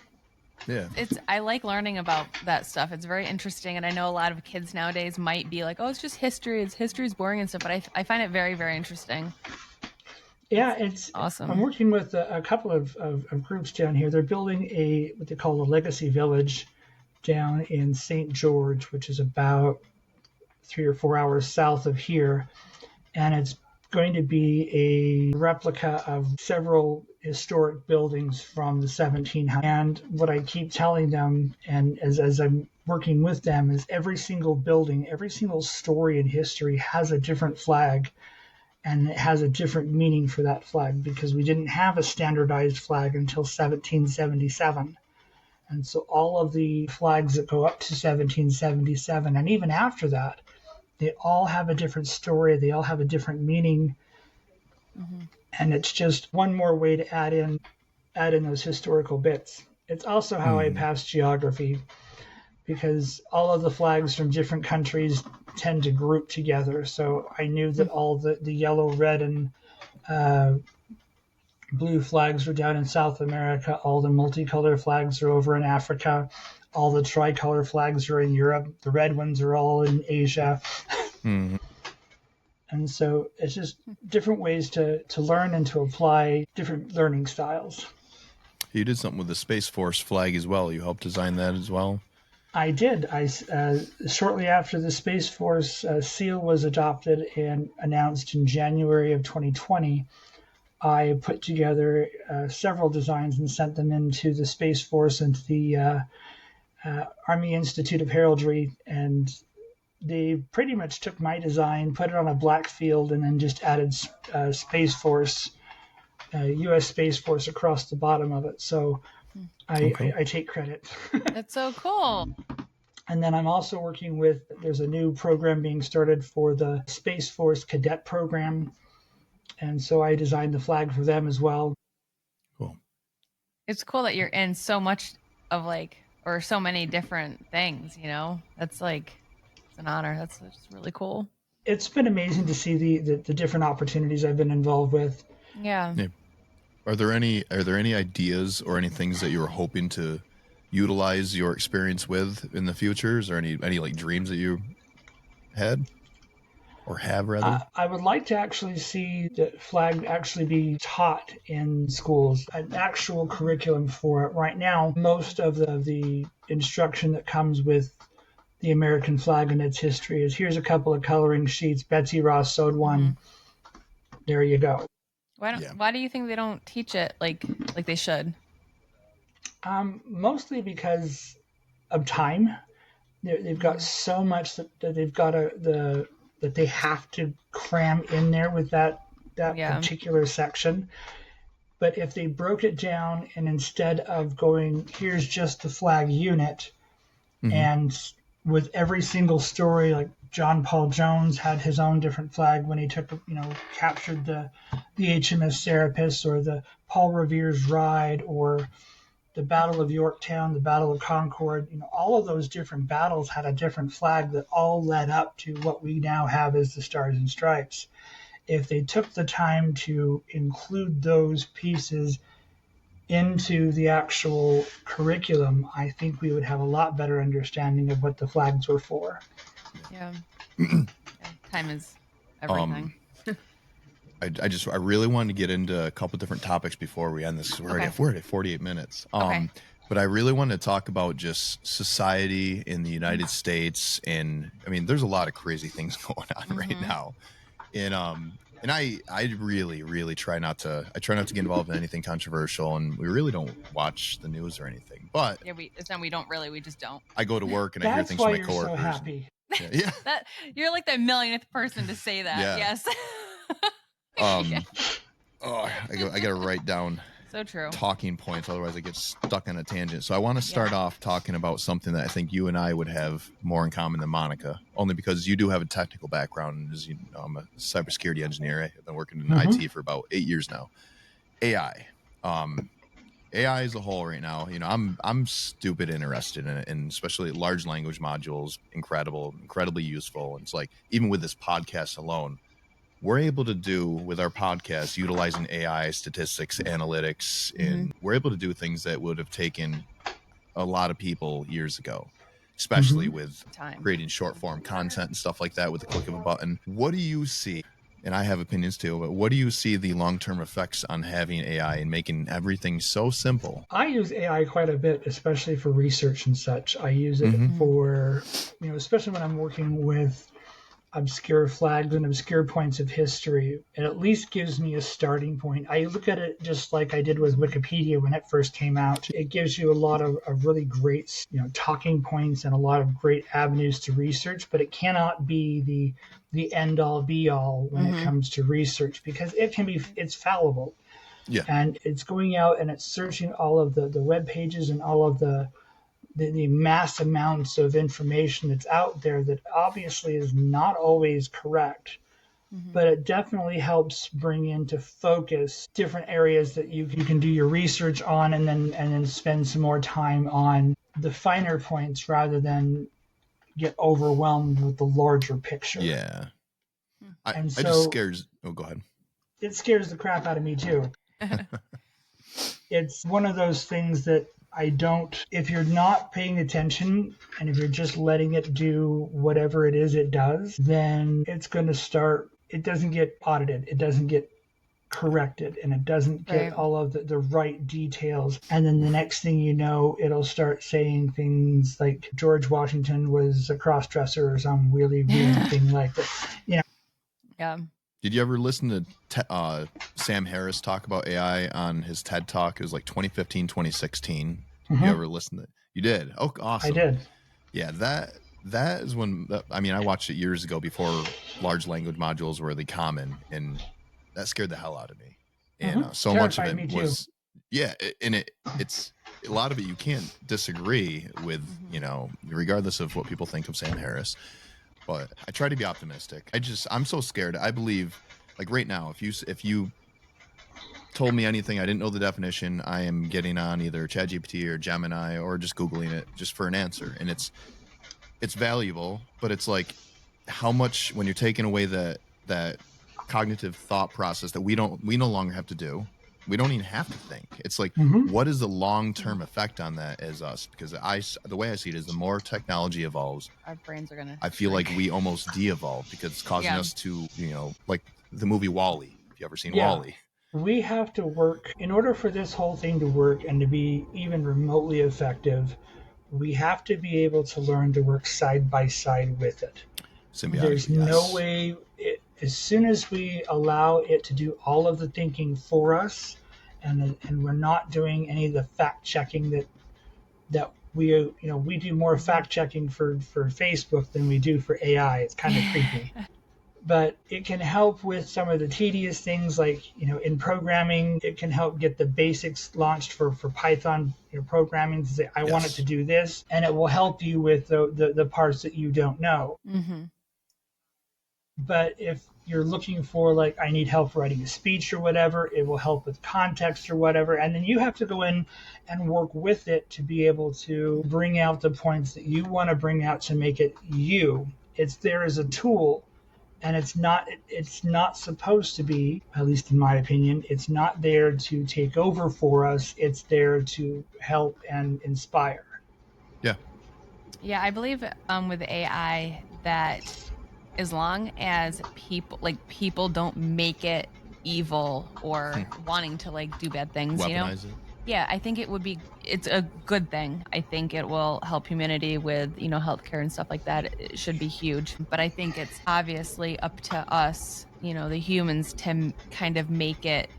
Yeah. I like learning about that stuff. It's very interesting, and I know a lot of kids nowadays might be like, "Oh, it's just history. History's boring and stuff." But I find it very, very interesting. Yeah, Awesome. I'm working with a couple of groups down here. They're building what they call a legacy village down in St. George, which is about 3 or 4 hours south of here, and it's going to be a replica of several historic buildings from the 1700s. And what I keep telling them, and as I'm working with them, is every single building, every single story in history has a different flag, and it has a different meaning for that flag, because we didn't have a standardized flag until 1777. And so all of the flags that go up to 1777, and even after that, they all have a different story. They all have a different meaning. Mm-hmm. And it's just one more way to add in those historical bits. It's also how I pass geography, because all of the flags from different countries tend to group together. So I knew that all the yellow, red, and blue flags were down in South America. All the multicolor flags are over in Africa. All the tricolor flags are in Europe. The red ones are all in Asia. Mm-hmm. And so it's just different ways to learn and to apply different learning styles. You did something with the Space Force flag as well. You helped design that as well? I did. Shortly after the Space Force seal was adopted and announced in January of 2020, I put together several designs and sent them into the Space Force and to the Army Institute of Heraldry, and they pretty much took my design, put it on a black field, and then just added Space Force, U.S. Space Force across the bottom of it. So I take credit. That's so cool. And then I'm also working with, there's a new program being started for the Space Force Cadet Program. And so I designed the flag for them as well. Cool. It's cool that you're in so much of or so many different things, That's it's an honor. That's really cool. It's been amazing to see the different opportunities I've been involved with. Yeah. Are there any ideas or any things that you were hoping to utilize your experience with in the future? Is there any dreams that you had or have rather? I would like to actually see the flag actually be taught in schools, an actual curriculum for it. Right now, most of the instruction that comes with the American flag and its history is, here's a couple of coloring sheets. Betsy Ross sewed one. Mm-hmm. There you go. Why do you think they don't teach it like they should? Mostly because of time. They've got so much that they've got that they have to cram in there with that particular section. But if they broke it down, and instead of going, here's just the flag unit, and with every single story, like John Paul Jones had his own different flag when he captured the HMS Serapis, or the Paul Revere's Ride, or the Battle of Yorktown, the Battle of Concord. All of those different battles had a different flag that all led up to what we now have as the Stars and Stripes. If they took the time to include those pieces into the actual curriculum, I think we would have a lot better understanding of what the flags were for. Yeah. Time is everything. I really wanted to get into a couple different topics before we end this, because we're at 48 minutes. But I really wanted to talk about just society in the United States, and I mean, there's a lot of crazy things going on right now, and I really try not to get involved in anything controversial, and we really don't watch the news or anything. But it's not we just don't. I go to work and I hear things from my coworkers. That's why you're so happy. Yeah. You're like the millionth person to say that. Yeah. Yes. I got to write down so true talking points, otherwise I get stuck on a tangent. So I want to start off talking about something that I think you and I would have more in common than Monica, only because you do have a technical background. As you know, I'm a cybersecurity engineer. I've been working in IT for about 8 years now. AI. AI as a whole right now, I'm stupid interested in it, and especially large language modules, incredibly useful. And it's like, even with this podcast alone, we're able to do with our podcast, utilizing AI, statistics, analytics, and we're able to do things that would have taken a lot of people years ago, especially with creating short form content and stuff like that with the click of a button. What do you see? And I have opinions too, but what do you see the long-term effects on having AI and making everything so simple? I use AI quite a bit, especially for research and such. I use it for, especially when I'm working with obscure flags and obscure points of history. It at least gives me a starting point. I look at it just like I did with Wikipedia when it first came out. It gives you a lot of really great, talking points and a lot of great avenues to research, but it cannot be the end all be all when it comes to research, because it's fallible. Yeah. And it's going out and it's searching all of the web pages and all of the mass amounts of information that's out there that obviously is not always correct, but it definitely helps bring into focus different areas that you can do your research on, and then spend some more time on the finer points rather than get overwhelmed with the larger picture. Yeah. And I just scares. Oh, go ahead. It scares the crap out of me too. It's one of those things that if you're not paying attention and if you're just letting it do whatever it is it does, then it's going to it doesn't get audited, it doesn't get corrected, and it doesn't get all of the right details. And then the next thing you know, it'll start saying things like George Washington was a cross-dresser or some really weird thing like that. Yeah. Did you ever listen to Sam Harris talk about AI on his TED Talk? It was like 2015, 2016. Did you ever listen to it? You did? Oh, awesome. I did. Yeah, that is when, I watched it years ago before large language modules were the common, and that scared the hell out of me. And so much of it was, and it's a lot of it you can't disagree with, regardless of what people think of Sam Harris. But I try to be optimistic. I'm so scared. I believe, like right now, if you told me anything, I didn't know the definition, I am getting on either ChatGPT or Gemini or just Googling it just for an answer. And it's valuable, but it's like how much, when you're taking away that cognitive thought process that we no longer have to do. We don't even have to think. It's like, what is the long-term effect on that as us? Because the way I see it is the more technology evolves, our brains are going to... I feel like we almost de-evolve because it's causing us to, like the movie WALL-E. If you ever seen WALL-E. We have to work, in order for this whole thing to work and to be even remotely effective, we have to be able to learn to work side by side with it. There's no way... As soon as we allow it to do all of the thinking for us, and we're not doing any of the fact checking that we do more fact checking for Facebook than we do for AI. It's kind of creepy, but it can help with some of the tedious things, like in programming. It can help get the basics launched for Python programming. To say, I want it to do this, and it will help you with the parts that you don't know. But if you're looking for, like, I need help writing a speech or whatever, it will help with context or whatever. And then you have to go in and work with it to be able to bring out the points that you want to bring out to make it you. It's there as a tool, and it's not supposed to be, at least in my opinion, it's not there to take over for us. It's there to help and inspire. Yeah. Yeah, I believe with AI that as long as people don't make it evil or wanting to do bad things, weaponize it. Yeah, I think it's a good thing. I think it will help humanity with, healthcare and stuff like that. It should be huge. But I think it's obviously up to us, the humans, to kind of make it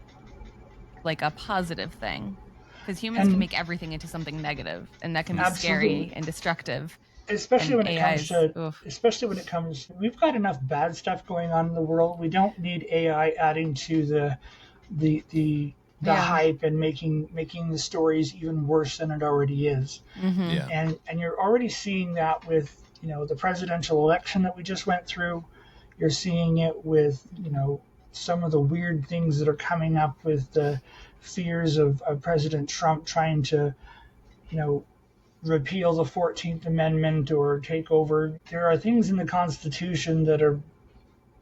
like a positive thing. Because humans can make everything into something negative, and that can be scary and destructive. Especially when it comes, we've got enough bad stuff going on in the world. We don't need AI adding to the hype and making the stories even worse than it already is. And you're already seeing that with the presidential election that we just went through. You're seeing it with some of the weird things that are coming up with the fears of President Trump trying to repeal the 14th Amendment or take over. There are things in the Constitution that are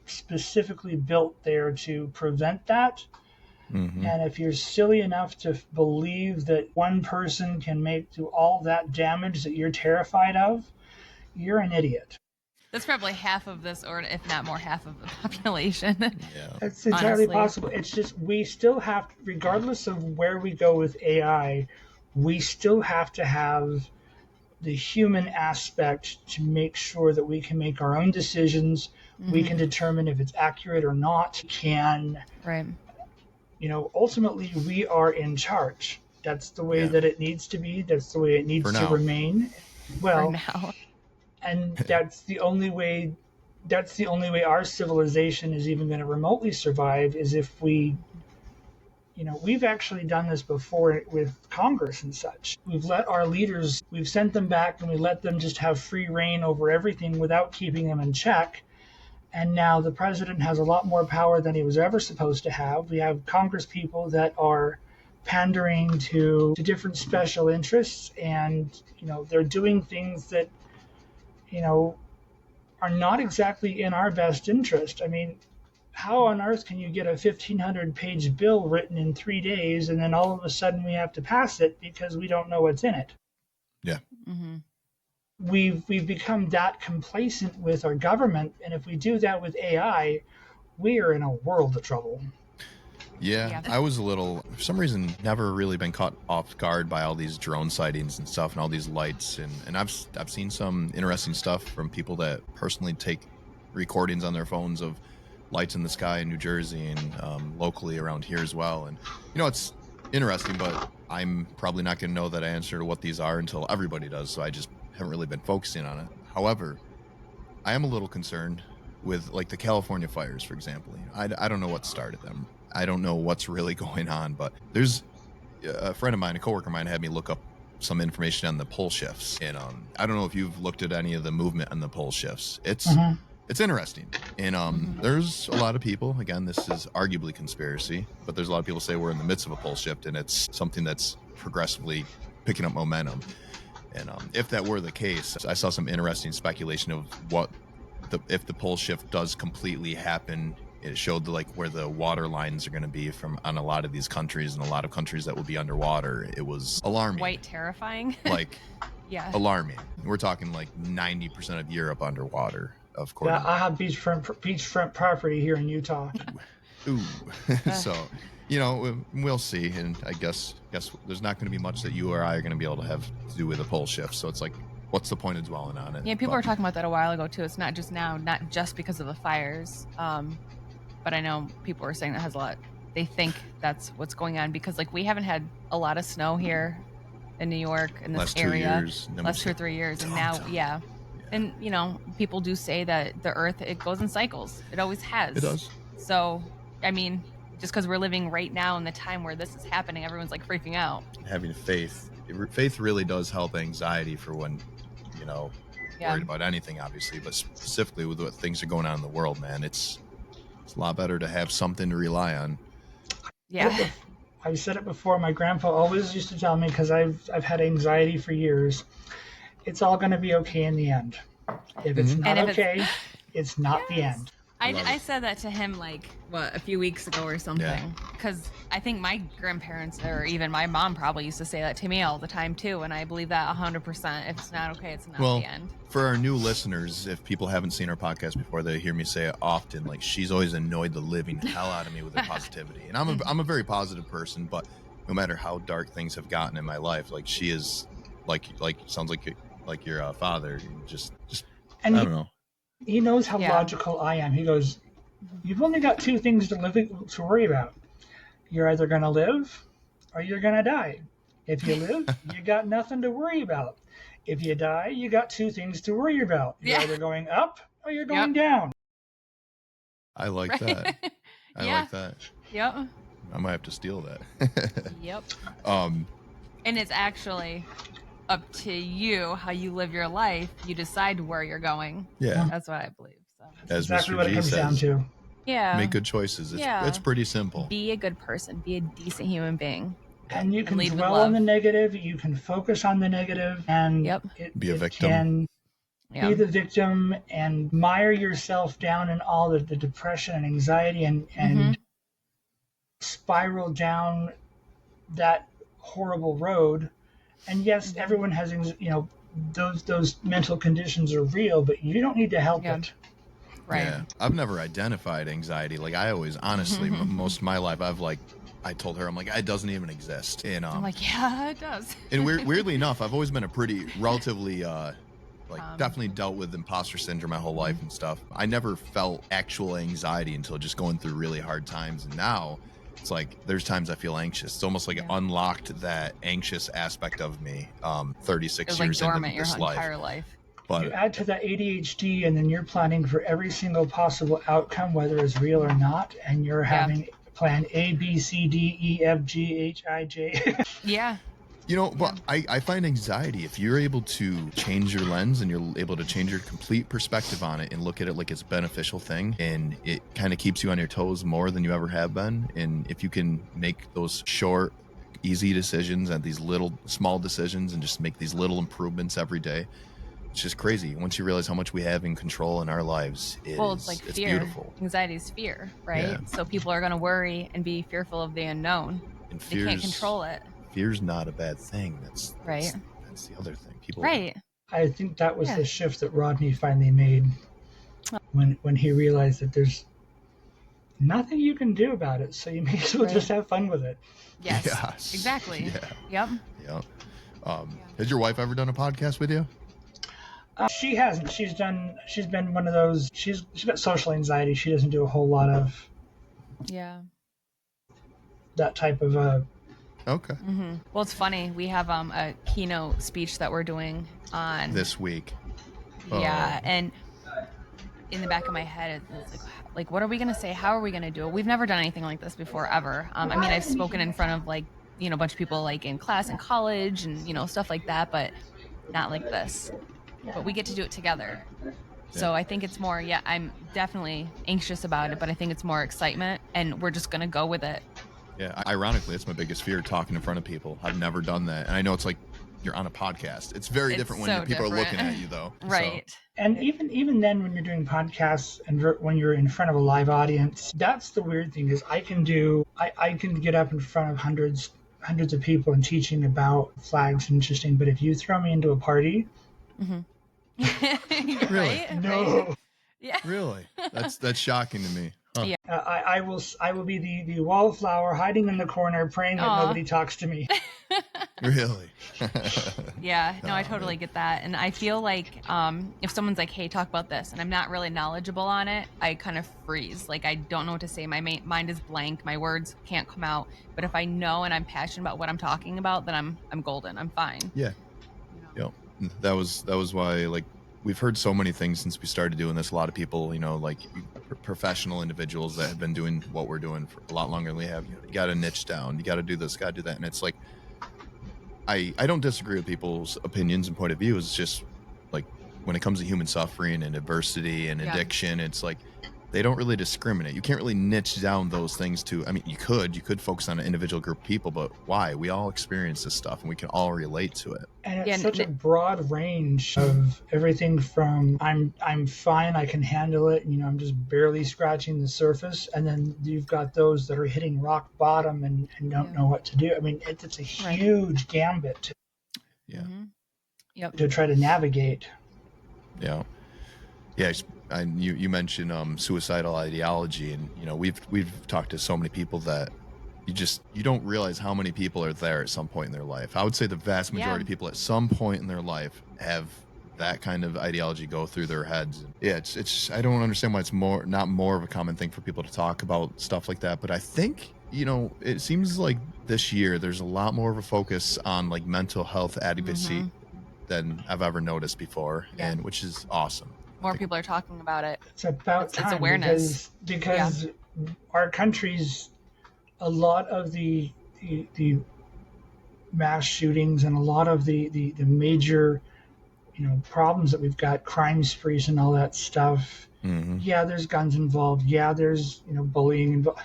specifically built there to prevent that. Mm-hmm. And if you're silly enough to believe that one person can do all that damage that you're terrified of, you're an idiot. That's probably half of this, or if not more, half of the population. Yeah. It's entirely Honestly. possible. It's just we still have, regardless of where we go with AI, we still have to have the human aspect to make sure that we can make our own decisions. We can determine if it's accurate or not. Right. Ultimately, we are in charge. That's the way Yeah. that it needs to be. That's the way it needs For to now. remain. Well, For now. and that's the only way our civilization is even going to remotely survive, is if we've actually done this before with Congress and such. We've let our leaders, we've sent them back and we let them just have free reign over everything without keeping them in check. And now the president has a lot more power than he was ever supposed to have. We have Congress people that are pandering to different special interests, and they're doing things that are not exactly in our best interest. I mean, how on earth can you get a 1,500-page bill written in 3 days and then all of a sudden we have to pass it because we don't know what's in it? Yeah. Mm-hmm. We've become that complacent with our government, and if we do that with AI, we are in a world of trouble. Yeah, I was for some reason, never really been caught off guard by all these drone sightings and stuff and all these lights. And I've seen some interesting stuff from people that personally take recordings on their phones of lights in the sky in New Jersey and locally around here as well. And, it's interesting, but I'm probably not going to know that answer to what these are until everybody does. So I just haven't really been focusing on it. However, I am a little concerned with like the California fires, for example. I don't know what started them. I don't know what's really going on, but there's a friend of mine, a coworker of mine, had me look up some information on the pole shifts, and I don't know if you've looked at any of the movement on the pole shifts. It's interesting, and there's a lot of people. Again, this is arguably conspiracy, but there's a lot of people say we're in the midst of a pole shift, and it's something that's progressively picking up momentum. And if that were the case, I saw some interesting speculation of if the pole shift does completely happen. It showed where the water lines are going to be on a lot of these countries, and a lot of countries that will be underwater. It was alarming. Quite terrifying. Yeah. Alarming. We're talking 90% of Europe underwater, of course. Yeah, I have beachfront property here in Utah. Ooh. So, we'll see. And I guess there's not going to be much that you or I are going to be able to have to do with a pole shift. So it's what's the point of dwelling on it? Yeah, people were talking about that a while ago too. It's not just now, not just because of the fires. But I know people were saying that has a lot. They think that's what's going on because we haven't had a lot of snow here in New York in this area. Last 2 or 3 years. And now, yeah. And, people do say that the earth, it goes in cycles. It always has. It does. So, I mean, just because we're living right now in the time where this is happening, everyone's freaking out. Having faith. Faith really does help anxiety for when, worried about anything, obviously, but specifically with what things are going on in the world, man. It's a lot better to have something to rely on. Yeah. I've said it before. My grandpa always used to tell me, because I've had anxiety for years, it's all going to be okay in the end. If it's not okay, it's not the end. I said that to him a few weeks ago or something, because I think my grandparents or even my mom probably used to say that to me all the time too, and I believe that 100%. If it's not okay, it's not the end. For our new listeners, if people haven't seen our podcast before, they hear me say it often. She's always annoyed the living hell out of me with her positivity, and I'm a very positive person. But no matter how dark things have gotten in my life, she is sounds like your father. Just and I don't know. He knows how logical I am. He goes, "You've only got 2 things to worry about. You're either going to live or you're going to die. If you live, you got nothing to worry about. If you die, you got 2 things to worry about. You're either going up or you're going down." I like that. I like that. Yep. I might have to steal that. Yep. And it's actually up to you how you live your life. You decide where you're going. Yeah. That's what I believe. So as exactly Mr. what G it comes down says, to. Yeah. Make good choices. It's pretty simple. Be a good person. Be a decent human being. And you can dwell on the negative. You can focus on the negative, and be a victim. be the victim and mire yourself down in all the depression and anxiety and spiral down that horrible road. And yes, everyone has, those mental conditions are real, but you don't need to help it. Right. Yeah. I've never identified anxiety. Like I always, honestly, most of my life, I told her, I'm like, it doesn't even exist. And I'm like, yeah, it does. And weirdly enough, I've always been a pretty relatively, definitely dealt with imposter syndrome my whole life and stuff. I never felt actual anxiety until just going through really hard times. And now it's like, there's times I feel anxious. It's almost like it unlocked that anxious aspect of me 36 years into this life. Entire life. But you add to that ADHD, and then you're planning for every single possible outcome, whether it's real or not, and you're having plan A, B, C, D, E, F, G, H, I, J. Yeah. But I find anxiety, if you're able to change your lens and you're able to change your complete perspective on it and look at it like it's a beneficial thing, and it kind of keeps you on your toes more than you ever have been. And if you can make those short, easy decisions and these little small decisions and just make these little improvements every day, it's just crazy. Once you realize how much we have in control in our lives, it's like it's fear. beautiful. Anxiety is fear, right? Yeah. So people are going to worry and be fearful of the unknown. And they can't control it. Fear's not a bad thing. That's right. That's the other thing. People. Right. I think that was the shift that Rodney finally made when he realized that there's nothing you can do about it, so you may as well just have fun with it. Yes. Exactly. Yeah. Yep. Has your wife ever done a podcast with you? She hasn't. She's been one of those. She's got social anxiety. She doesn't do a whole lot of. That type of. Okay. Well, it's funny. We have a keynote speech that we're doing on this week. Yeah, and in the back of my head, it's like, what are we gonna say? How are we gonna do it? We've never done anything like this before, ever. I mean, I've spoken in front of a bunch of people in class and college and stuff like that, but not like this. But we get to do it together. So I think it's more, I'm definitely anxious about it, but I think it's more excitement, and we're just going to go with it. Yeah, ironically, it's my biggest fear, talking in front of people. I've never done that. And I know it's like you're on a podcast. It's very different when people are looking at you, though. Right. So. And even then, when you're doing podcasts and when you're in front of a live audience, that's the weird thing is I can get up in front of hundreds of people and teaching about flags and interesting, but if you throw me into a party... Really? Right? No. Right? Yeah. Really? That's shocking to me. Huh. Yeah. I will be the wallflower hiding in the corner praying that nobody talks to me. Really? Yeah. No, I totally get that. And I feel like if someone's like, hey, talk about this, and I'm not really knowledgeable on it, I kind of freeze. Like, I don't know what to say. My mind is blank. My words can't come out. But if I know and I'm passionate about what I'm talking about, then I'm golden. I'm fine. Yeah. Yep. That was why, we've heard so many things since we started doing this. A lot of people, professional individuals that have been doing what we're doing for a lot longer than we have. You got to niche down. You got to do this, got to do that. And it's like, I don't disagree with people's opinions and point of view. It's just like when it comes to human suffering and adversity and addiction, it's like they don't really discriminate. You can't really niche down those things to, I mean, you could focus on an individual group of people, but why? We all experience this stuff and we can all relate to it. And it's such a broad range of everything from I'm fine, I can handle it, I'm just barely scratching the surface, and then you've got those that are hitting rock bottom and don't know what to do. I mean, it's a huge gambit to try to navigate. Yeah. Yeah. You mentioned suicidal ideology, and we've talked to so many people that you don't realize how many people are there at some point in their life. I would say the vast majority of people at some point in their life have that kind of ideology go through their heads. Yeah, it's I don't understand why it's not more of a common thing for people to talk about stuff like that. But I think it seems like this year there's a lot more of a focus on mental health advocacy than I've ever noticed before, and which is awesome. More people are talking about it. It's about time. It's awareness. Because our country's, a lot of the mass shootings and a lot of the major, problems that we've got, crime sprees and all that stuff. Mm-hmm. Yeah, there's guns involved. Yeah, there's, bullying involved.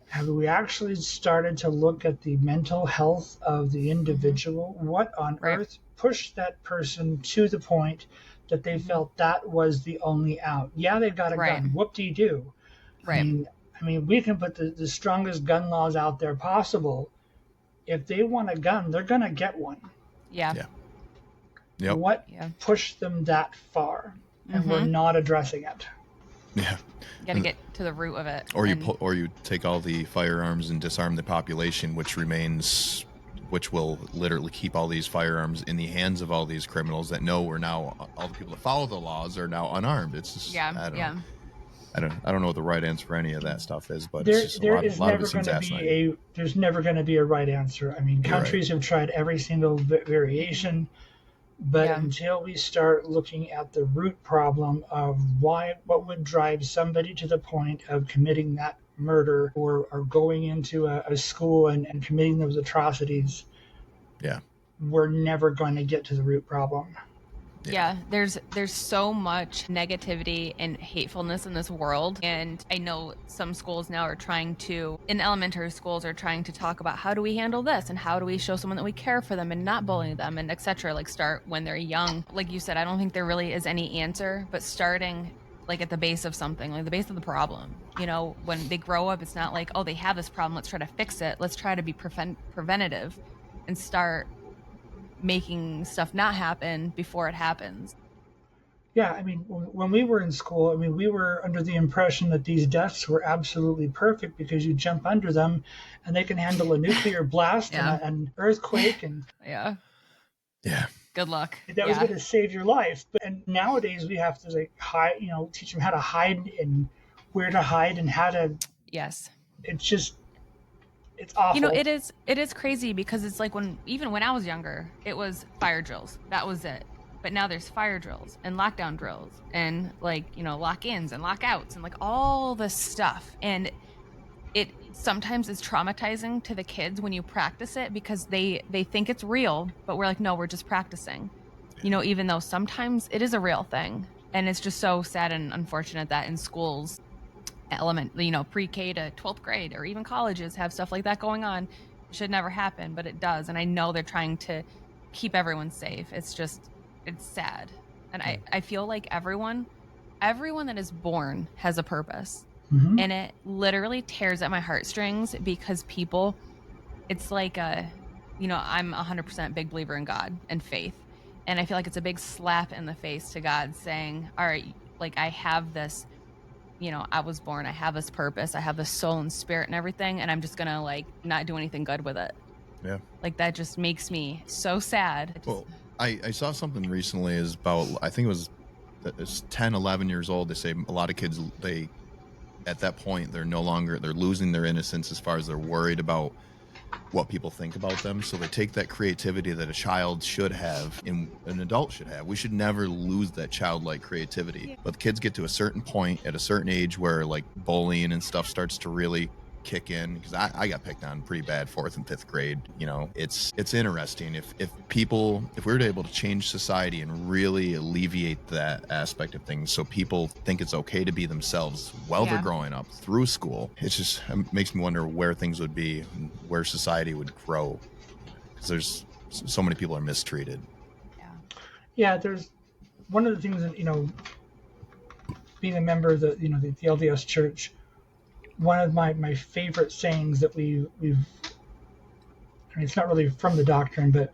Have we actually started to look at the mental health of the individual? What on earth pushed that person to the point that they felt that was the only out. Yeah, they've got a Right. gun. Whoop-de-doo. Right. I mean, we can put the strongest gun laws out there possible. If they want a gun, they're going to get one. Yeah. Yeah. Yep. What pushed them that far? And we're not addressing it. Yeah. You got to get to the root of it. Or you take all the firearms and disarm the population, which will literally keep all these firearms in the hands of all these criminals that know we're now, all the people that follow the laws are now unarmed. It's just, I don't know what the right answer for any of that stuff is, but it's just a lot of it seems asinine. There's never going to be a right answer. I mean, countries have tried every single variation, but until we start looking at the root problem of what would drive somebody to the point of committing that murder or going into a school and committing those atrocities, we're never going to get to the root problem. Yeah, there's so much negativity and hatefulness in this world, and I know some schools now are in elementary schools are trying to talk about how do we handle this and how do we show someone that we care for them and not bully them and etc. Like start when they're young. Like you said, I don't think there really is any answer, but starting like at the base of something, like the base of the problem. You know, when they grow up, it's not like, oh, they have this problem, let's try to fix it. Let's try to be preventative and start making stuff not happen before it happens. Yeah, I mean, when we were in school, I mean, we were under the impression that these desks were absolutely perfect because you jump under them and they can handle a nuclear blast and an earthquake and good luck. That was going to save your life. And nowadays we have to teach them how to hide and where to hide and how to. Yes. It's awful. You know, it is crazy because it's like even when I was younger, it was fire drills. That was it. But now there's fire drills and lockdown drills and lock-ins and lockouts and like all this stuff. And it sometimes is traumatizing to the kids when you practice it because they think it's real, but we're like, no, we're just practicing. You know, even though sometimes it is a real thing. And it's just so sad and unfortunate that in schools, pre-K to 12th grade or even colleges have stuff like that going on. It should never happen, but it does. And I know they're trying to keep everyone safe. It's sad. And I feel like everyone that is born has a purpose. Mm-hmm. And it literally tears at my heartstrings because people, it's like I'm 100% big believer in God and faith. And I feel like it's a big slap in the face to God saying, all right, like I have this, I was born, I have this purpose, I have this soul and spirit and everything, and I'm just gonna like not do anything good with it. Yeah. Like that just makes me so sad. Well, I saw something recently is about, I think it's 10, 11 years old. They say a lot of kids, at that point, they're losing their innocence as far as they're worried about what people think about them. So they take that creativity that a child should have and an adult should have. We should never lose that childlike creativity. Yeah. But kids get to a certain point at a certain age where like bullying and stuff starts to really kick in, because I got picked on pretty bad 4th and 5th grade. It's interesting if we were able to change society and really alleviate that aspect of things so people think it's okay to be themselves while they're growing up through school. It makes me wonder where things would be and where society would grow, because there's so many people are mistreated. There's one of the things that being a member of the LDS Church, one of my favorite sayings that we've it's not really from the doctrine, but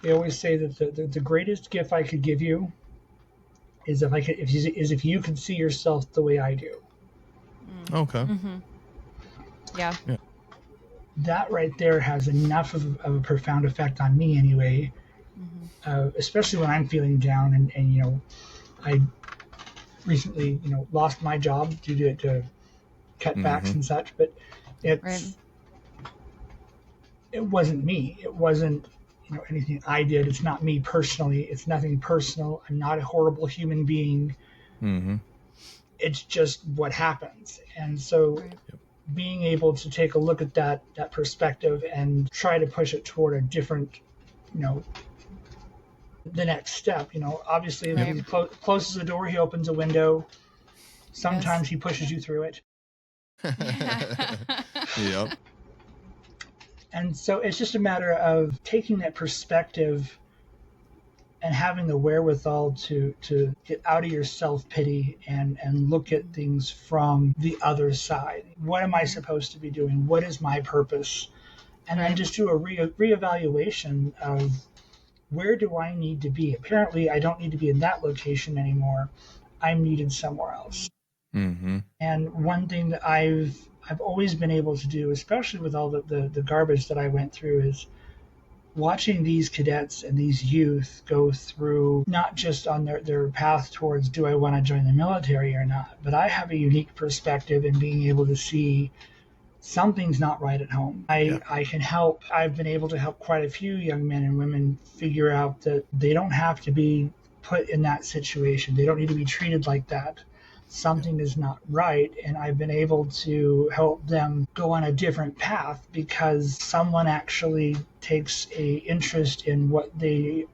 they always say that the greatest gift I could give you is if you could see yourself the way I do. Okay. Mm-hmm. Yeah. That right there has enough of a profound effect on me anyway, especially when I'm feeling down and I recently lost my job due to cutbacks and such, but it wasn't me. It wasn't anything I did. It's not me personally. It's nothing personal. I'm not a horrible human being. Mm-hmm. It's just what happens. And so being able to take a look at that perspective and try to push it toward a different, the next step. Obviously if he closes the door, he opens a window. Sometimes he pushes you through it. Yep. And so it's just a matter of taking that perspective and having the wherewithal to get out of your self-pity and look at things from the other side. What am I supposed to be doing? What is my purpose? And then just do a reevaluation of, where do I need to be? Apparently, I don't need to be in that location anymore. I'm needed somewhere else. Mm-hmm. And one thing that I've always been able to do, especially with all the garbage that I went through, is watching these cadets and these youth go through, not just on their path towards, do I want to join the military or not, but I have a unique perspective in being able to see something's not right at home. I can help. I've been able to help quite a few young men and women figure out that they don't have to be put in that situation. They don't need to be treated like that. Something is not right, and I've been able to help them go on a different path because someone actually takes a interest in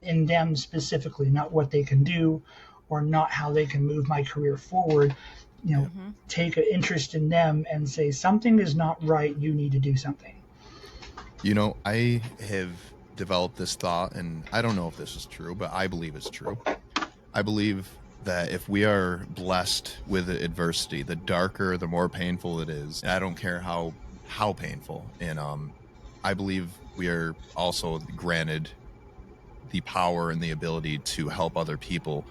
in them specifically, not what they can do or not how they can move my career forward. Take an interest in them and say, something is not right, you need to do something. I have developed this thought, and I don't know if this is true, but I believe it's true. I believe that if we are blessed with adversity, the darker, the more painful it is. I don't care how painful. And I believe we are also granted the power and the ability to help other people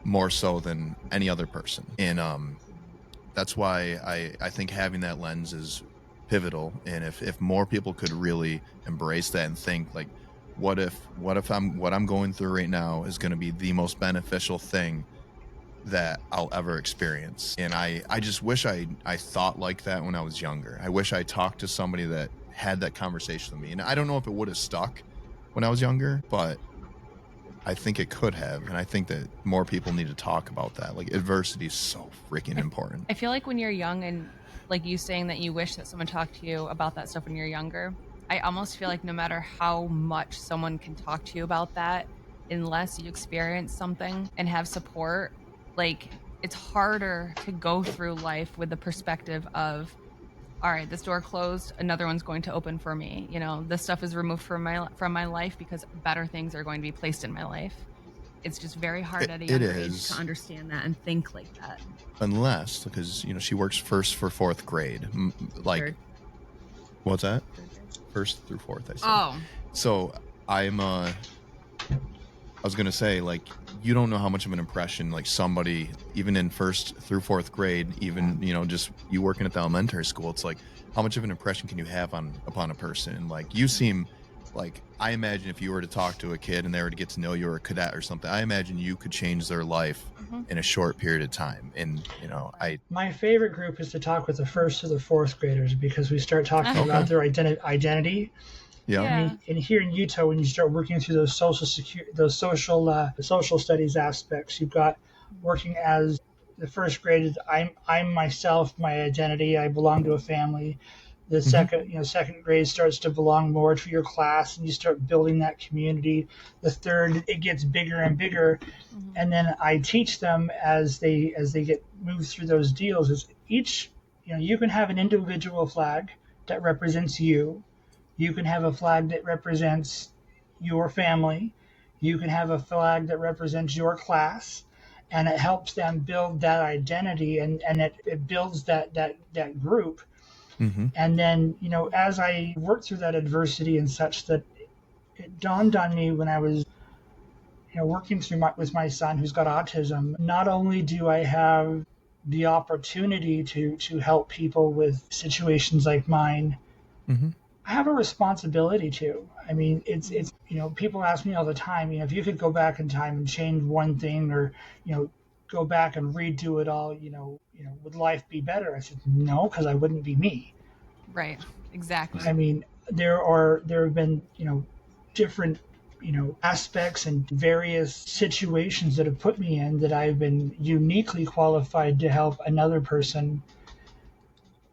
more so than any other person. And that's why I think having that lens is pivotal. And if more people could really embrace that and think like, what if what I'm going through right now is going to be the most beneficial thing that I'll ever experience. And I just wish I thought like that when I was younger. I wish I talked to somebody that had that conversation with me. And I don't know if it would have stuck when I was younger, but I think it could have. And I think that more people need to talk about that. Like, adversity is so freaking important. I feel like when you're young, and like you saying that you wish that someone talked to you about that stuff when you're younger, I almost feel like no matter how much someone can talk to you about that, unless you experience something and have support, like, it's harder to go through life with the perspective of, all right, this door closed, another one's going to open for me. This stuff is removed from my life because better things are going to be placed in my life. It's just very hard at a young age to understand that and think like that. Unless, because she works first for fourth grade, like, third. What's that? First through fourth, I said. Oh, so I was gonna say, like, you don't know how much of an impression, like, somebody even in first through fourth grade, even just you working at the elementary school, it's like, how much of an impression can you have upon a person? And like, you seem like, I imagine if you were to talk to a kid and they were to get to know you, or a cadet or something, I imagine you could change their life in a short period of time. And my favorite group is to talk with the first to the fourth graders, because we start talking about their identity. Yeah. And here in Utah, when you start working through those social studies aspects, you've got working as the first grade is, I'm myself, my identity, I belong to a family. The second grade starts to belong more to your class, and you start building that community. The third, it gets bigger and bigger, and then I teach them as they get moved through those deals. Is each, you can have an individual flag that represents you. You can have a flag that represents your family. You can have a flag that represents your class, and it helps them build that identity, and it builds that group. And then, as I worked through that adversity and such, that it dawned on me when I was, working with my son who's got autism, not only do I have the opportunity to help people with situations like mine, I have a responsibility to. I mean, it's people ask me all the time, if you could go back in time and change one thing, or, go back and redo it all, would life be better? I said, no, because I wouldn't be me. Right. Exactly. I mean, there have been, different, aspects and various situations that have put me in that I've been uniquely qualified to help another person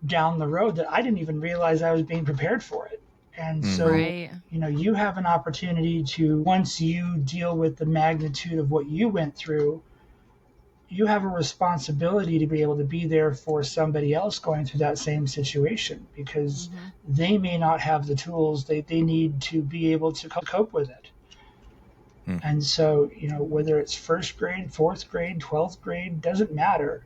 down the road that I didn't even realize I was being prepared for it. And so, you have an opportunity to, once you deal with the magnitude of what you went through, you have a responsibility to be able to be there for somebody else going through that same situation, because they may not have the tools they need to be able to cope with it. And so, whether it's first grade, fourth grade, 12th grade, doesn't matter.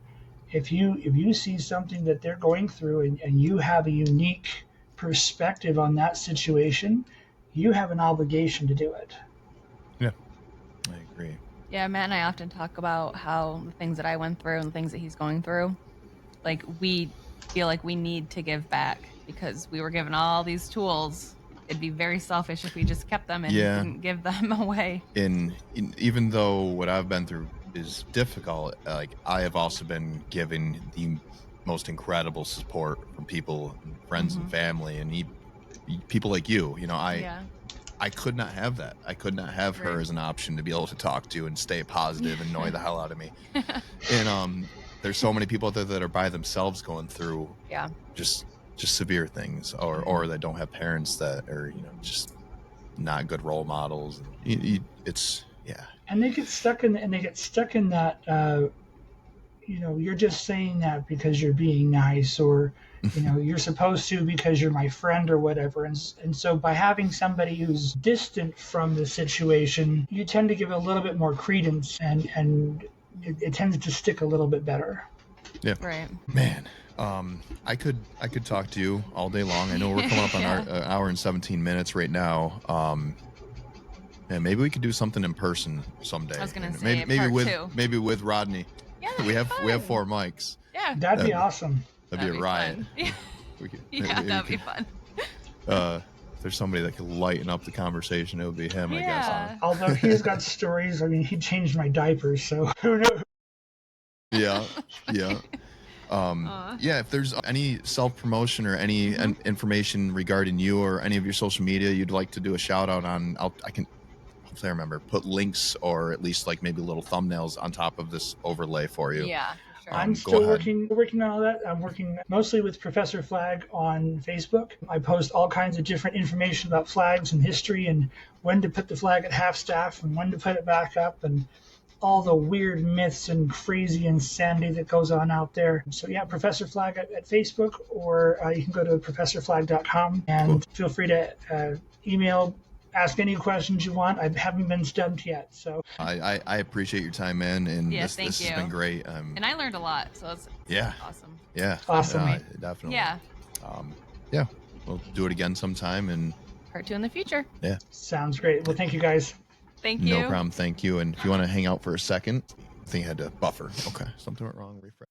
If you see something that they're going through and you have a unique perspective on that situation, you have an obligation to do it. Yeah, I agree. Yeah, Matt and I often talk about how the things that I went through and the things that he's going through, like we feel like we need to give back because we were given all these tools. It'd be very selfish if we just kept them and didn't give them away. Even though what I've been through is difficult, like I have also been given the most incredible support from people, friends and family, and people like you. I could not have that. I could not have her as an option to be able to talk to and stay positive and annoy the hell out of me. And there's so many people out there that are by themselves going through just severe things, or that don't have parents that are just not good role models. It's and they get stuck in that you're just saying that because you're being nice, or you're supposed to because you're my friend or whatever. And so by having somebody who's distant from the situation, you tend to give it a little bit more credence, and it tends to stick a little bit better. Yeah. Right. Man, I could talk to you all day long. I know we're coming up on our hour and 17 minutes right now. And maybe we could do something in person someday. I was going to say maybe with Rodney. Yeah, we have 4 mics. Yeah, that'd be awesome. That'd be a riot. That'd be fun. If there's somebody that could lighten up the conversation, it would be him, I guess. Although he's got stories. I mean, he changed my diapers, so who knows? Yeah. If there's any self-promotion or any information regarding you or any of your social media you'd like to do a shout out on, I can hopefully remember put links or at least like maybe little thumbnails on top of this overlay for you. Yeah. Sure. I'm still working on all that. I'm working mostly with Professor Flag on Facebook. I post all kinds of different information about flags and history and when to put the flag at half staff and when to put it back up and all the weird myths and crazy insanity that goes on out there. So Professor Flag at Facebook, or you can go to professorflag.com and feel free to email, ask any questions you want. I haven't been stumped yet. So I appreciate your time, man, and this has been great. And I learned a lot, so that's awesome. Yeah, awesome. Definitely. Yeah. We'll do it again sometime, and part 2 in the future. Yeah, sounds great. Well, thank you guys. Thank you. No problem. Thank you. And if you want to hang out for a second, I think I had to buffer. Okay, something went wrong. Refresh.